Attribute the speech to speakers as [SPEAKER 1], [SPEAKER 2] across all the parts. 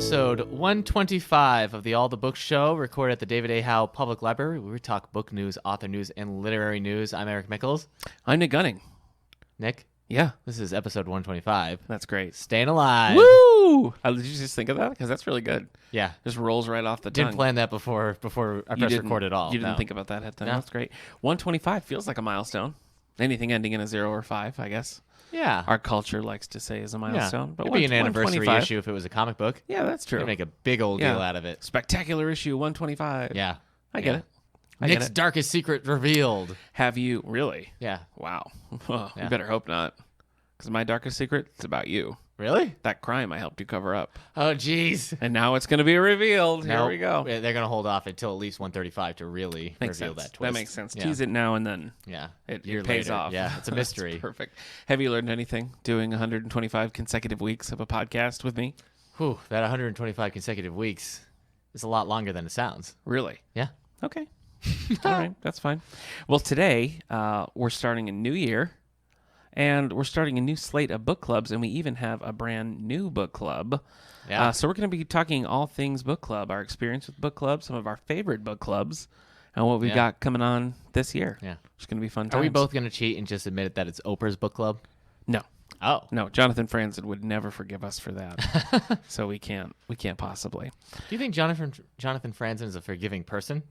[SPEAKER 1] episode 125 of the All the Books Show, recorded at the David A. Howe Public Library, where we talk book news, author news, and literary news. I'm Eric Mickles.
[SPEAKER 2] I'm Nick Gunning.
[SPEAKER 1] Nick?
[SPEAKER 2] Yeah.
[SPEAKER 1] This is episode 125.
[SPEAKER 2] That's great.
[SPEAKER 1] Staying alive.
[SPEAKER 2] Woo! Did you just think of that? Because that's really good.
[SPEAKER 1] Yeah.
[SPEAKER 2] Just rolls right off the tongue.
[SPEAKER 1] Didn't plan that before I pressed record at all.
[SPEAKER 2] You didn't think about that ahead of time.
[SPEAKER 1] No.
[SPEAKER 2] That's great. 125 feels like a milestone. Anything ending in a 0 or 5, I guess.
[SPEAKER 1] Yeah.
[SPEAKER 2] Our culture likes to say is a milestone.
[SPEAKER 1] Yeah.
[SPEAKER 2] But
[SPEAKER 1] it'd be an anniversary
[SPEAKER 2] 125.
[SPEAKER 1] issue if it was a comic book.
[SPEAKER 2] Yeah, that's true.
[SPEAKER 1] You'd make a big old deal out of it.
[SPEAKER 2] Spectacular issue 125.
[SPEAKER 1] Yeah.
[SPEAKER 2] I get it. I
[SPEAKER 1] Nick's
[SPEAKER 2] get it.
[SPEAKER 1] darkest secret revealed.
[SPEAKER 2] Have you really?
[SPEAKER 1] Yeah.
[SPEAKER 2] Wow. Well,
[SPEAKER 1] Yeah.
[SPEAKER 2] You better hope not. Because my darkest secret is about you.
[SPEAKER 1] Really?
[SPEAKER 2] That crime I helped you cover up.
[SPEAKER 1] Oh, jeez.
[SPEAKER 2] And now it's going to be revealed. Here
[SPEAKER 1] Nope.
[SPEAKER 2] we go.
[SPEAKER 1] They're going to hold off until at least 135 to really
[SPEAKER 2] Makes
[SPEAKER 1] reveal
[SPEAKER 2] sense.
[SPEAKER 1] that twist.
[SPEAKER 2] That makes sense.
[SPEAKER 1] Yeah.
[SPEAKER 2] Tease it now and then.
[SPEAKER 1] Yeah.
[SPEAKER 2] It
[SPEAKER 1] Year
[SPEAKER 2] pays
[SPEAKER 1] later.
[SPEAKER 2] off.
[SPEAKER 1] Yeah, it's a mystery.
[SPEAKER 2] That's perfect. Have you learned anything doing 125 consecutive weeks of a podcast with me?
[SPEAKER 1] Whew, that 125 consecutive weeks is a lot longer than it sounds.
[SPEAKER 2] Really?
[SPEAKER 1] Yeah.
[SPEAKER 2] Okay. All right. That's fine. Well, today we're starting a new year, and we're starting a new slate of book clubs, and we even have a brand new book club.
[SPEAKER 1] Yeah.
[SPEAKER 2] So we're going to be talking all things book club, our experience with book clubs, some of our favorite book clubs, and what we got coming on this year.
[SPEAKER 1] Yeah.
[SPEAKER 2] It's going to be fun times.
[SPEAKER 1] Are we both going to cheat and just admit that it's Oprah's book club?
[SPEAKER 2] No.
[SPEAKER 1] Oh.
[SPEAKER 2] No, Jonathan Franzen would never forgive us for that. So we can't possibly.
[SPEAKER 1] Do you think Jonathan Franzen is a forgiving person?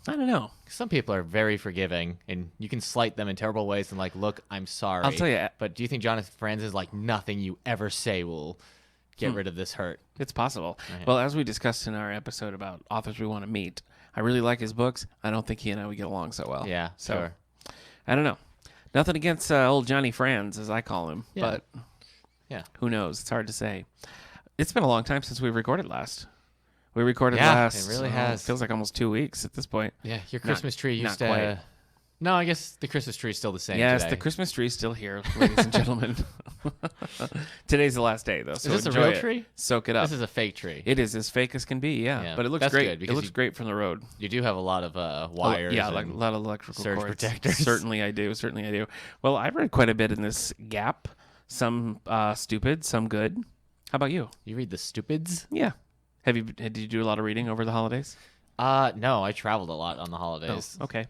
[SPEAKER 2] I don't know.
[SPEAKER 1] Some people are very forgiving, and you can slight them in terrible ways and like, look, I'm sorry.
[SPEAKER 2] I'll tell you.
[SPEAKER 1] But do you think Jonathan Franzen is like, nothing you ever say will get rid of this hurt?
[SPEAKER 2] It's possible.
[SPEAKER 1] Right.
[SPEAKER 2] Well, as we discussed in our episode about authors we want to meet, I really like his books. I don't think he and I would get along so well.
[SPEAKER 1] Yeah,
[SPEAKER 2] So,
[SPEAKER 1] sure.
[SPEAKER 2] I don't know. Nothing against old Johnny Franz, as I call him.
[SPEAKER 1] Yeah.
[SPEAKER 2] But
[SPEAKER 1] Yeah.
[SPEAKER 2] who knows? It's hard to say. It's been a long time since we recorded last. We recorded
[SPEAKER 1] Yeah,
[SPEAKER 2] last.
[SPEAKER 1] it really has.
[SPEAKER 2] Feels like almost 2 weeks at this point.
[SPEAKER 1] Yeah, your Christmas tree used
[SPEAKER 2] not
[SPEAKER 1] to...
[SPEAKER 2] quite.
[SPEAKER 1] No, I guess the Christmas tree is still the same
[SPEAKER 2] Yes,
[SPEAKER 1] today.
[SPEAKER 2] the Christmas tree is still here, ladies and gentlemen. Today's the last day, though. So
[SPEAKER 1] Is this a
[SPEAKER 2] enjoy
[SPEAKER 1] real
[SPEAKER 2] it.
[SPEAKER 1] tree?
[SPEAKER 2] Soak it up.
[SPEAKER 1] This is a fake tree.
[SPEAKER 2] It is as fake as can be,
[SPEAKER 1] Yeah,
[SPEAKER 2] but it looks
[SPEAKER 1] that's
[SPEAKER 2] great.
[SPEAKER 1] good
[SPEAKER 2] It
[SPEAKER 1] because
[SPEAKER 2] looks great from the road.
[SPEAKER 1] You do have a lot of wires.
[SPEAKER 2] Yeah, like a
[SPEAKER 1] and
[SPEAKER 2] lot of electrical
[SPEAKER 1] surge
[SPEAKER 2] cords.
[SPEAKER 1] protectors.
[SPEAKER 2] Certainly I do. Well, I read quite a bit in this gap. Some stupid, some good. How about you?
[SPEAKER 1] You read the stupids?
[SPEAKER 2] Yeah. Did you do a lot of reading over the holidays?
[SPEAKER 1] No, I traveled a lot on the holidays.
[SPEAKER 2] Oh, okay.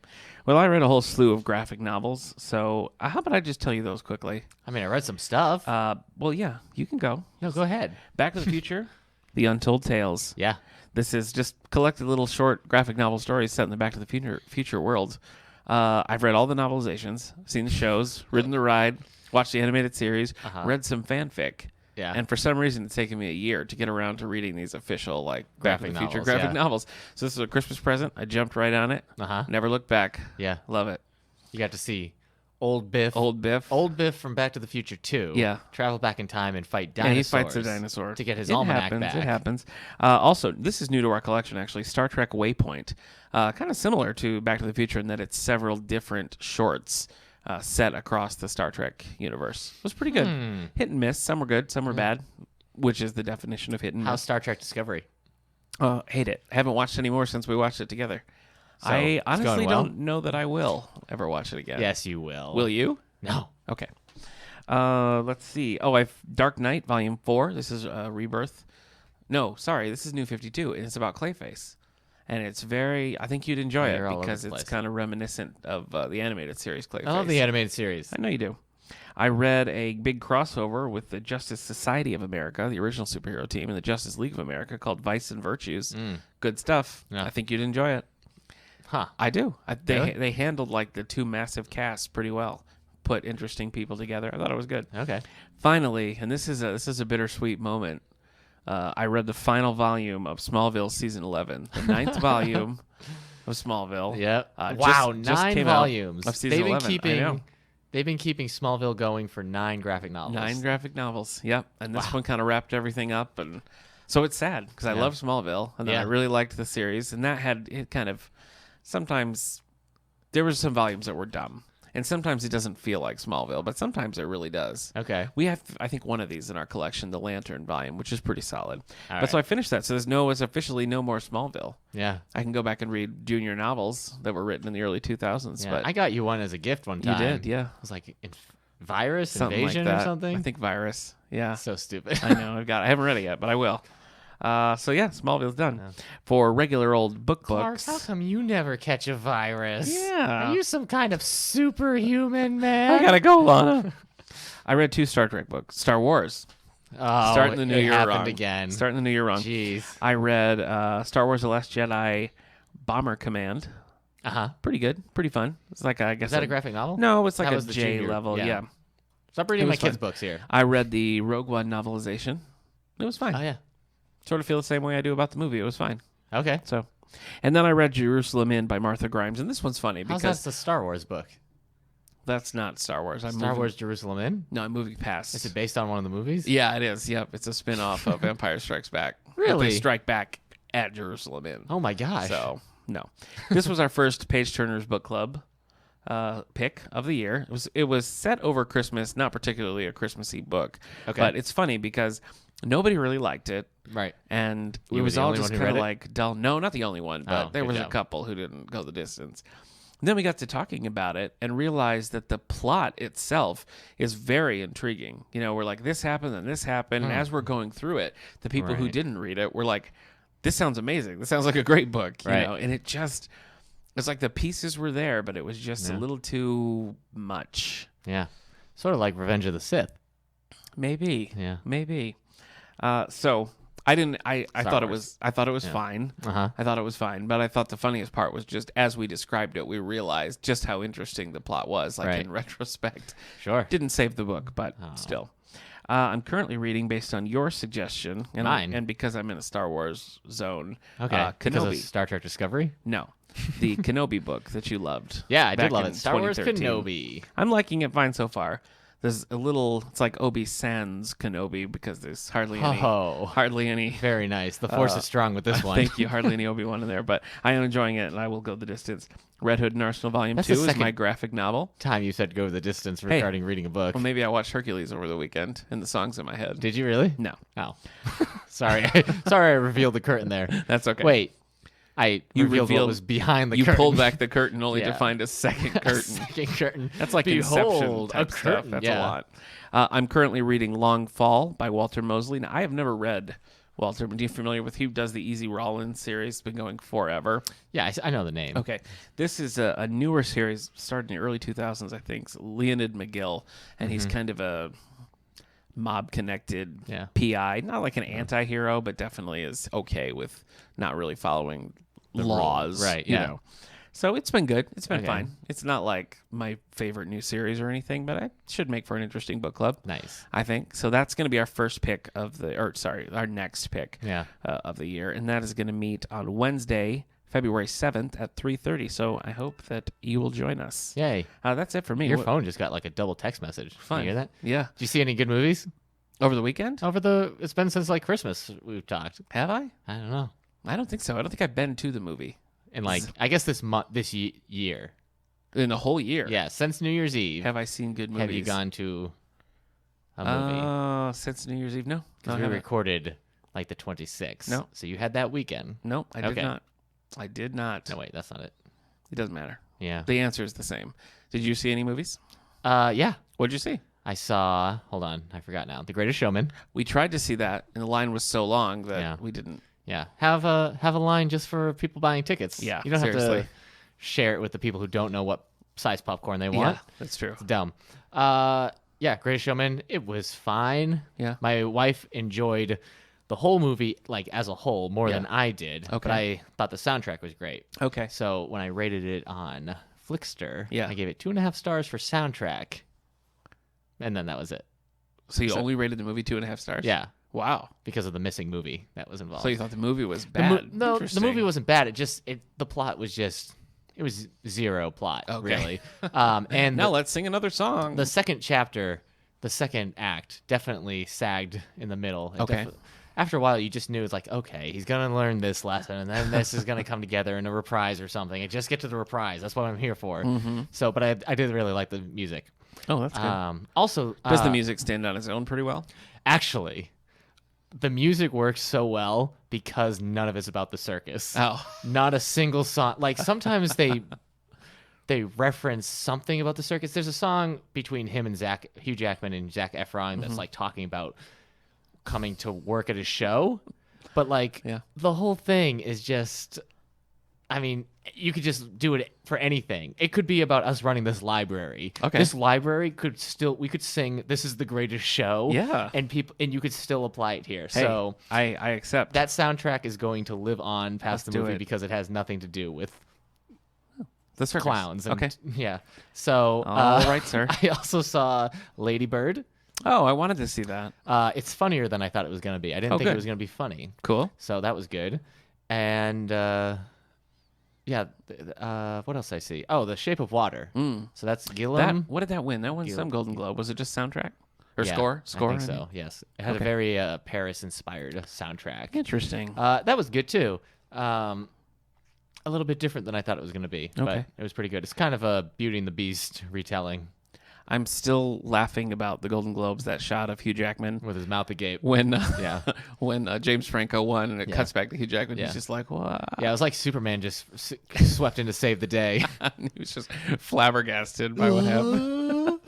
[SPEAKER 2] Well, I read a whole slew of graphic novels. So how about I just tell you those quickly?
[SPEAKER 1] I mean, I read some stuff.
[SPEAKER 2] Well, yeah, you can go.
[SPEAKER 1] No, go ahead.
[SPEAKER 2] Back to the Future, The Untold Tales.
[SPEAKER 1] Yeah.
[SPEAKER 2] This is just collected little short graphic novel stories set in the Back to the Future world. I've read all the novelizations, seen the shows, ridden the ride, watched the animated series, read some fanfic.
[SPEAKER 1] Yeah.
[SPEAKER 2] And for some reason, it's taken me a year to get around to reading these official Back to the Future
[SPEAKER 1] novels,
[SPEAKER 2] graphic
[SPEAKER 1] yeah.
[SPEAKER 2] novels. So this is a Christmas present. I jumped right on it. Never looked back.
[SPEAKER 1] Yeah.
[SPEAKER 2] Love it.
[SPEAKER 1] You got to see Old Biff.
[SPEAKER 2] Old Biff
[SPEAKER 1] from Back to the Future 2.
[SPEAKER 2] Yeah.
[SPEAKER 1] Travel back in time and fight dinosaurs.
[SPEAKER 2] Yeah, he fights a dinosaur.
[SPEAKER 1] To get his almanac back.
[SPEAKER 2] It happens. Also, this is new to our collection, actually. Star Trek Waypoint. Kind of similar to Back to the Future in that it's several different shorts set across the Star Trek universe. It was pretty good. Hit and miss. Some were good, some were bad, which is the definition of hit and
[SPEAKER 1] How's
[SPEAKER 2] miss.
[SPEAKER 1] Star Trek Discovery?
[SPEAKER 2] Hate it. Haven't watched any more since we watched it together.
[SPEAKER 1] So,
[SPEAKER 2] I
[SPEAKER 1] it's
[SPEAKER 2] honestly
[SPEAKER 1] going well?
[SPEAKER 2] don't know that I will ever watch it again.
[SPEAKER 1] Yes, you will.
[SPEAKER 2] Will you?
[SPEAKER 1] No.
[SPEAKER 2] Okay. Let's see. Oh, I've Dark Knight Volume 4. This is Rebirth. No, sorry. This is New 52, and it's about Clayface. And it's very... I think you'd enjoy
[SPEAKER 1] You're all
[SPEAKER 2] it
[SPEAKER 1] over
[SPEAKER 2] because
[SPEAKER 1] the
[SPEAKER 2] it's
[SPEAKER 1] place.
[SPEAKER 2] kind of reminiscent of the animated series Clayface.
[SPEAKER 1] I love the animated series.
[SPEAKER 2] I know you do. I read a big crossover with the Justice Society of America, the original superhero team, and the Justice League of America called Vice and Virtues. Good stuff.
[SPEAKER 1] Yeah.
[SPEAKER 2] I think you'd enjoy it.
[SPEAKER 1] Huh.
[SPEAKER 2] I do.
[SPEAKER 1] Really?
[SPEAKER 2] They handled like the two massive casts pretty well. Put interesting people together. I thought it was good.
[SPEAKER 1] Okay.
[SPEAKER 2] Finally, and this is a bittersweet moment. I read the final volume of Smallville season 11, the 9th volume of Smallville.
[SPEAKER 1] Yep.
[SPEAKER 2] Wow,
[SPEAKER 1] just 9
[SPEAKER 2] came out
[SPEAKER 1] volumes.
[SPEAKER 2] of season 11. I know.
[SPEAKER 1] They've been keeping Smallville going for 9 graphic novels.
[SPEAKER 2] 9 graphic novels. Yep. And this one kind of wrapped everything up, and so it's sad because I love Smallville, and then I really liked the series, and that had it kind of. Sometimes there were some volumes that were dumb, and sometimes it doesn't feel like Smallville, but sometimes it really does.
[SPEAKER 1] Okay.
[SPEAKER 2] We have, I think, one of these in our collection, the Lantern volume, which is pretty solid.
[SPEAKER 1] All
[SPEAKER 2] but so
[SPEAKER 1] right.
[SPEAKER 2] I finished that. So there's officially no more Smallville.
[SPEAKER 1] Yeah.
[SPEAKER 2] I can go back and read junior novels that were written in the early 2000s.
[SPEAKER 1] Yeah.
[SPEAKER 2] But
[SPEAKER 1] I got you one as a gift one
[SPEAKER 2] you
[SPEAKER 1] time.
[SPEAKER 2] did, yeah.
[SPEAKER 1] It was like Virus
[SPEAKER 2] Something
[SPEAKER 1] Invasion
[SPEAKER 2] like that.
[SPEAKER 1] or something.
[SPEAKER 2] I think Virus. Yeah.
[SPEAKER 1] So stupid.
[SPEAKER 2] I know. I haven't read it yet, but I will. So yeah, Smallville's done. For regular old
[SPEAKER 1] Clark,
[SPEAKER 2] books.
[SPEAKER 1] how come you never catch a virus?
[SPEAKER 2] Yeah.
[SPEAKER 1] Are you some kind of superhuman, man?
[SPEAKER 2] I gotta go, Lana. I read 2 Star Trek books. Star Wars.
[SPEAKER 1] Oh,
[SPEAKER 2] Starting the new
[SPEAKER 1] it
[SPEAKER 2] year
[SPEAKER 1] happened
[SPEAKER 2] wrong.
[SPEAKER 1] again.
[SPEAKER 2] Starting the new year wrong.
[SPEAKER 1] Jeez.
[SPEAKER 2] I read Star Wars: The Last Jedi, Bomber Command. Pretty good. Pretty fun. It's like I guess
[SPEAKER 1] Is that a graphic novel?
[SPEAKER 2] No, it's like
[SPEAKER 1] That
[SPEAKER 2] a
[SPEAKER 1] was the
[SPEAKER 2] J
[SPEAKER 1] junior-
[SPEAKER 2] level.
[SPEAKER 1] yeah.
[SPEAKER 2] Yeah.
[SPEAKER 1] Stop reading
[SPEAKER 2] It
[SPEAKER 1] my
[SPEAKER 2] was
[SPEAKER 1] kids'
[SPEAKER 2] fun.
[SPEAKER 1] books here.
[SPEAKER 2] I read the Rogue One novelization. It was fine.
[SPEAKER 1] Oh yeah.
[SPEAKER 2] Sort of feel the same way I do about the movie. It was fine.
[SPEAKER 1] Okay.
[SPEAKER 2] So, and then I read Jerusalem Inn by Martha Grimes, and this one's funny
[SPEAKER 1] How's
[SPEAKER 2] because
[SPEAKER 1] that the Star Wars book?
[SPEAKER 2] that's not Star Wars.
[SPEAKER 1] Star Wars Jerusalem Inn?
[SPEAKER 2] No, I'm moving past.
[SPEAKER 1] Is it based on one of the movies?
[SPEAKER 2] Yeah, it is. Yep, it's a spin-off of Empire Strikes Back. But
[SPEAKER 1] Really?
[SPEAKER 2] they strike back at Jerusalem Inn.
[SPEAKER 1] Oh my gosh.
[SPEAKER 2] So, no. This was our first Page Turners Book Club pick of the year. It was set over Christmas, not particularly a Christmassy book.
[SPEAKER 1] Okay.
[SPEAKER 2] But it's funny because nobody really liked it.
[SPEAKER 1] Right.
[SPEAKER 2] And
[SPEAKER 1] You
[SPEAKER 2] it
[SPEAKER 1] were
[SPEAKER 2] was
[SPEAKER 1] the
[SPEAKER 2] all
[SPEAKER 1] only
[SPEAKER 2] just
[SPEAKER 1] one who
[SPEAKER 2] kind of
[SPEAKER 1] read it?
[SPEAKER 2] like dull. No, not the only one, but
[SPEAKER 1] Oh,
[SPEAKER 2] there
[SPEAKER 1] good
[SPEAKER 2] was a
[SPEAKER 1] job.
[SPEAKER 2] couple who didn't go the distance. Then we got to talking about it and realized that the plot itself is very intriguing. You know, we're like, this happened and this happened. And as we're going through it, the people who
[SPEAKER 1] Right.
[SPEAKER 2] didn't read it were like, this sounds amazing. This sounds like a great book. You
[SPEAKER 1] Right.
[SPEAKER 2] know, and it's like the pieces were there, but it was just a little too much.
[SPEAKER 1] Yeah. Sort of like Revenge of the Sith.
[SPEAKER 2] Maybe.
[SPEAKER 1] Yeah.
[SPEAKER 2] Maybe. So I didn't. I thought it was. I thought it was fine.
[SPEAKER 1] Uh-huh.
[SPEAKER 2] I thought it was fine, but I thought the funniest part was just as we described it, we realized just how interesting the plot was. Like
[SPEAKER 1] Right.
[SPEAKER 2] in retrospect,
[SPEAKER 1] Sure.
[SPEAKER 2] didn't save the book, but still. I'm currently reading based on your suggestion, and
[SPEAKER 1] Mine.
[SPEAKER 2] and because I'm in a Star Wars zone.
[SPEAKER 1] Okay. Because of
[SPEAKER 2] Kenobi.
[SPEAKER 1] Star Trek Discovery?
[SPEAKER 2] No, the Kenobi book that you loved.
[SPEAKER 1] Yeah, I
[SPEAKER 2] back
[SPEAKER 1] did love
[SPEAKER 2] in
[SPEAKER 1] it. Star Wars
[SPEAKER 2] 2013.
[SPEAKER 1] Kenobi.
[SPEAKER 2] I'm liking it fine so far. There's a little. It's like Obi Sans Kenobi because there's hardly any.
[SPEAKER 1] Oh.
[SPEAKER 2] Hardly any.
[SPEAKER 1] Very nice. The force is strong with this one.
[SPEAKER 2] Thank you. Hardly any Obi-Wan in there, but I am enjoying it, and I will go the distance. Red Hood and Arsenal Volume
[SPEAKER 1] That's
[SPEAKER 2] 2
[SPEAKER 1] the
[SPEAKER 2] is
[SPEAKER 1] second-
[SPEAKER 2] my graphic novel.
[SPEAKER 1] Time you said go the distance regarding reading a book.
[SPEAKER 2] Well, maybe I watched Hercules over the weekend, and the song's in my head.
[SPEAKER 1] Did you really?
[SPEAKER 2] No.
[SPEAKER 1] Oh. Sorry. Sorry I revealed the curtain there.
[SPEAKER 2] That's okay.
[SPEAKER 1] Wait. I
[SPEAKER 2] You
[SPEAKER 1] revealed what
[SPEAKER 2] revealed-
[SPEAKER 1] was behind the
[SPEAKER 2] You
[SPEAKER 1] curtain.
[SPEAKER 2] pulled back the curtain only to
[SPEAKER 1] Yeah.
[SPEAKER 2] find a second curtain.
[SPEAKER 1] Second curtain.
[SPEAKER 2] That's like
[SPEAKER 1] Behold,
[SPEAKER 2] Inception type
[SPEAKER 1] a
[SPEAKER 2] stuff.
[SPEAKER 1] curtain.
[SPEAKER 2] That's
[SPEAKER 1] yeah.
[SPEAKER 2] a lot. I'm currently reading Long Fall by Walter Mosley. Now, I have never read Walter. Are you familiar with? He does the Easy Rollins series. It's been going forever.
[SPEAKER 1] Yeah, I know the name.
[SPEAKER 2] Okay. This is a newer series, started in the early 2000s, I think. It's Leonid McGill, and he's kind of a mob-connected
[SPEAKER 1] Yeah.
[SPEAKER 2] PI. Not like an anti-hero, but definitely is okay with not really following laws.
[SPEAKER 1] rules. Right,
[SPEAKER 2] You
[SPEAKER 1] yeah.
[SPEAKER 2] know. So it's been good. It's been
[SPEAKER 1] Okay.
[SPEAKER 2] fine. It's not like my favorite new series or anything, but it should make for an interesting book club.
[SPEAKER 1] Nice.
[SPEAKER 2] I think. So that's going to be our first pick our next pick
[SPEAKER 1] Yeah.
[SPEAKER 2] of the year. And that is going to meet on Wednesday, February 7th at 3:30. So I hope that you will join us.
[SPEAKER 1] Yay.
[SPEAKER 2] That's it for me.
[SPEAKER 1] Your
[SPEAKER 2] What-
[SPEAKER 1] phone just got like a double text message.
[SPEAKER 2] Fun.
[SPEAKER 1] Did you hear that?
[SPEAKER 2] Yeah.
[SPEAKER 1] Did you see any good movies?
[SPEAKER 2] Over the weekend?
[SPEAKER 1] It's been since like Christmas we've talked.
[SPEAKER 2] Have I?
[SPEAKER 1] I don't know.
[SPEAKER 2] I don't think so. I don't think I've been to the movie
[SPEAKER 1] And like, I guess this year.
[SPEAKER 2] in a whole year.
[SPEAKER 1] Yeah, since New Year's Eve.
[SPEAKER 2] Have I seen good movies?
[SPEAKER 1] Have you gone to a movie?
[SPEAKER 2] Since New Year's Eve? No.
[SPEAKER 1] Because
[SPEAKER 2] I
[SPEAKER 1] we
[SPEAKER 2] haven't.
[SPEAKER 1] recorded like the 26th.
[SPEAKER 2] No.
[SPEAKER 1] So you had that weekend.
[SPEAKER 2] No, I did
[SPEAKER 1] Okay.
[SPEAKER 2] not. I did not.
[SPEAKER 1] No, wait, that's not it.
[SPEAKER 2] It doesn't matter.
[SPEAKER 1] Yeah.
[SPEAKER 2] The answer is the same. Did you see any movies?
[SPEAKER 1] Yeah.
[SPEAKER 2] What'd you see?
[SPEAKER 1] I saw. Hold on, I forgot now. The Greatest Showman.
[SPEAKER 2] We tried to see that, and the line was so long that
[SPEAKER 1] Yeah.
[SPEAKER 2] we didn't.
[SPEAKER 1] Yeah. Have a line just for people buying tickets.
[SPEAKER 2] Yeah,
[SPEAKER 1] You don't have
[SPEAKER 2] seriously.
[SPEAKER 1] to share it with the people who don't know what size popcorn they want.
[SPEAKER 2] Yeah, that's true.
[SPEAKER 1] It's dumb. Yeah, Greatest Showman. It was fine.
[SPEAKER 2] Yeah.
[SPEAKER 1] My wife enjoyed the whole movie, like as a whole, more
[SPEAKER 2] Yeah.
[SPEAKER 1] than I did.
[SPEAKER 2] Okay.
[SPEAKER 1] But I thought the soundtrack was great.
[SPEAKER 2] Okay.
[SPEAKER 1] So when I rated it on Flickster,
[SPEAKER 2] Yeah.
[SPEAKER 1] I gave it 2.5 stars for soundtrack, and then that was it.
[SPEAKER 2] So you only rated the movie 2.5 stars?
[SPEAKER 1] Yeah,
[SPEAKER 2] Wow.
[SPEAKER 1] because of the missing movie that was involved.
[SPEAKER 2] So you thought the movie was
[SPEAKER 1] The mo-
[SPEAKER 2] bad?
[SPEAKER 1] no, the
[SPEAKER 2] Interesting.
[SPEAKER 1] movie wasn't bad. The plot was just, it was zero plot,
[SPEAKER 2] Okay.
[SPEAKER 1] really. And
[SPEAKER 2] Now let's sing another song.
[SPEAKER 1] the second chapter, the second act, definitely sagged in the middle. It
[SPEAKER 2] Okay.
[SPEAKER 1] After a while, you just knew it's like, okay, he's gonna learn this lesson, and then this is gonna come together in a reprise or something. And just get to the reprise. That's what I'm here for. So, but I did really like the music.
[SPEAKER 2] Oh, that's good.
[SPEAKER 1] Also,
[SPEAKER 2] Does the music stand on its own pretty well?
[SPEAKER 1] actually, the music works so well because none of it's about the circus.
[SPEAKER 2] Oh.
[SPEAKER 1] Not a single song. Like sometimes they reference something about the circus. There's a song between him and Hugh Jackman and Zac Efron that's like talking about coming to work at a show. But like
[SPEAKER 2] Yeah.
[SPEAKER 1] the whole thing is just, I mean, you could just do it for anything. It could be about us running this library.
[SPEAKER 2] Okay.
[SPEAKER 1] This library we could sing "This is the greatest show."
[SPEAKER 2] Yeah.
[SPEAKER 1] and you could still apply it here.
[SPEAKER 2] Hey,
[SPEAKER 1] So
[SPEAKER 2] I accept.
[SPEAKER 1] that soundtrack is going to live on past
[SPEAKER 2] Let's
[SPEAKER 1] the
[SPEAKER 2] do
[SPEAKER 1] movie
[SPEAKER 2] it.
[SPEAKER 1] because it has nothing to do with
[SPEAKER 2] The circus.
[SPEAKER 1] clowns. And,
[SPEAKER 2] Okay.
[SPEAKER 1] yeah. So
[SPEAKER 2] All right, sir.
[SPEAKER 1] I also saw Lady Bird.
[SPEAKER 2] Oh, I wanted to see that.
[SPEAKER 1] It's funnier than I thought it was going to be. I didn't think
[SPEAKER 2] good.
[SPEAKER 1] it was going to be funny.
[SPEAKER 2] Cool.
[SPEAKER 1] So that was good. And what else did I see? Oh, The Shape of Water. So that's Gilliam.
[SPEAKER 2] What did that win? That won some Golden Globe. Was it just soundtrack or
[SPEAKER 1] Yeah,
[SPEAKER 2] score?
[SPEAKER 1] I think
[SPEAKER 2] mean?
[SPEAKER 1] so. Yes, it had
[SPEAKER 2] Okay.
[SPEAKER 1] a very Paris-inspired soundtrack.
[SPEAKER 2] Interesting.
[SPEAKER 1] That was good too. A little bit different than I thought it was going to be, but
[SPEAKER 2] Okay.
[SPEAKER 1] it was pretty good. It's kind of a Beauty and the Beast retelling
[SPEAKER 2] I'm still laughing about the Golden Globes. That shot of Hugh Jackman
[SPEAKER 1] with his mouth agape.
[SPEAKER 2] when
[SPEAKER 1] Yeah.
[SPEAKER 2] when James Franco won, and it
[SPEAKER 1] Yeah.
[SPEAKER 2] cuts back to Hugh Jackman.
[SPEAKER 1] Yeah.
[SPEAKER 2] He's just like, what?
[SPEAKER 1] Yeah, it was like Superman just swept in to save the day.
[SPEAKER 2] he was just flabbergasted by what happened.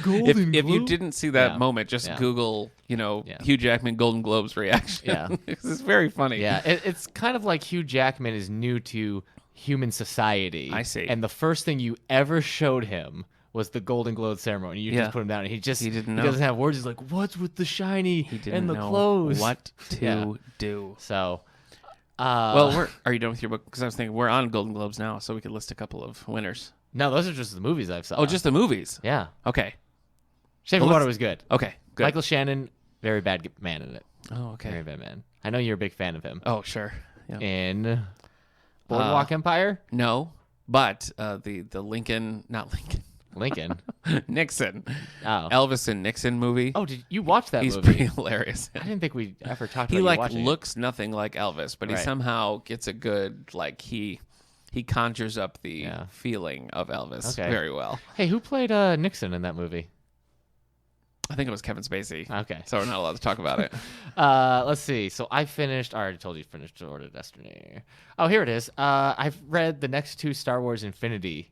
[SPEAKER 1] Golden
[SPEAKER 2] If you didn't see that
[SPEAKER 1] Yeah.
[SPEAKER 2] moment, just
[SPEAKER 1] Yeah.
[SPEAKER 2] Google,
[SPEAKER 1] Yeah.
[SPEAKER 2] Hugh Jackman Golden Globes reaction.
[SPEAKER 1] Yeah.
[SPEAKER 2] It's very funny.
[SPEAKER 1] Yeah, it's kind of like Hugh Jackman is new to human society.
[SPEAKER 2] I see.
[SPEAKER 1] And the first thing you ever showed him was the Golden Globe ceremony. You
[SPEAKER 2] Yeah.
[SPEAKER 1] just put him down, and he
[SPEAKER 2] didn't know.
[SPEAKER 1] doesn't have words. He's like, "What's with the shiny
[SPEAKER 2] He didn't
[SPEAKER 1] and the
[SPEAKER 2] know
[SPEAKER 1] clothes?"
[SPEAKER 2] what to
[SPEAKER 1] Yeah.
[SPEAKER 2] do.
[SPEAKER 1] So,
[SPEAKER 2] Well, are you done with your book? Because I was thinking we're on Golden Globes now, so we could list a couple of winners.
[SPEAKER 1] no, those are just the movies I've saw.
[SPEAKER 2] Oh, just the movies.
[SPEAKER 1] yeah.
[SPEAKER 2] Okay.
[SPEAKER 1] Shape
[SPEAKER 2] Well,
[SPEAKER 1] of Water
[SPEAKER 2] let's-
[SPEAKER 1] was good.
[SPEAKER 2] Okay. Good.
[SPEAKER 1] Michael Shannon, very bad man in it.
[SPEAKER 2] Oh,
[SPEAKER 1] Very
[SPEAKER 2] okay.
[SPEAKER 1] bad man. I know you're a big fan of him.
[SPEAKER 2] Oh, sure. Yeah.
[SPEAKER 1] In Boardwalk Empire,
[SPEAKER 2] No, but the Lincoln, not Lincoln,
[SPEAKER 1] Lincoln.
[SPEAKER 2] Nixon,
[SPEAKER 1] Oh,
[SPEAKER 2] Elvis and Nixon movie.
[SPEAKER 1] oh, did you watch that
[SPEAKER 2] He's
[SPEAKER 1] movie?
[SPEAKER 2] pretty hilarious.
[SPEAKER 1] I didn't think we ever talked
[SPEAKER 2] He
[SPEAKER 1] about you
[SPEAKER 2] like
[SPEAKER 1] watching it.
[SPEAKER 2] looks nothing like Elvis, but he
[SPEAKER 1] Right.
[SPEAKER 2] somehow gets a good he conjures up the
[SPEAKER 1] Yeah.
[SPEAKER 2] feeling of Elvis
[SPEAKER 1] Okay.
[SPEAKER 2] very well.
[SPEAKER 1] Hey, who played Nixon in that movie?
[SPEAKER 2] I think it was Kevin Spacey.
[SPEAKER 1] Okay.
[SPEAKER 2] So we're not allowed to talk about it.
[SPEAKER 1] Let's see. So I already told you finished Order of Destiny. Oh, here it is. I've read the next two Star Wars Infinity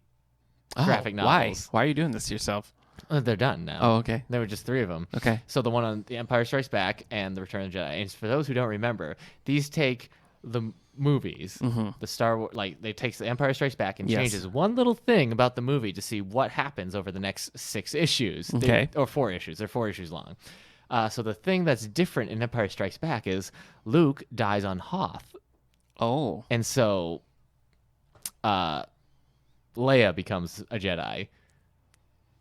[SPEAKER 1] graphic novels.
[SPEAKER 2] Why are you doing this to yourself?
[SPEAKER 1] They're done now.
[SPEAKER 2] Oh, okay.
[SPEAKER 1] There were just three of them.
[SPEAKER 2] Okay.
[SPEAKER 1] So the one on The Empire Strikes Back and The Return of the Jedi. And for those who don't remember, these take the movies, the Star Wars, they takes The Empire Strikes Back and
[SPEAKER 2] Yes.
[SPEAKER 1] changes one little thing about the movie to see what happens over the next 6 issues.
[SPEAKER 2] Okay.
[SPEAKER 1] Or 4 issues. They're 4 issues long. So the thing that's different in Empire Strikes Back is Luke dies on Hoth.
[SPEAKER 2] Oh.
[SPEAKER 1] And so Leia becomes a Jedi.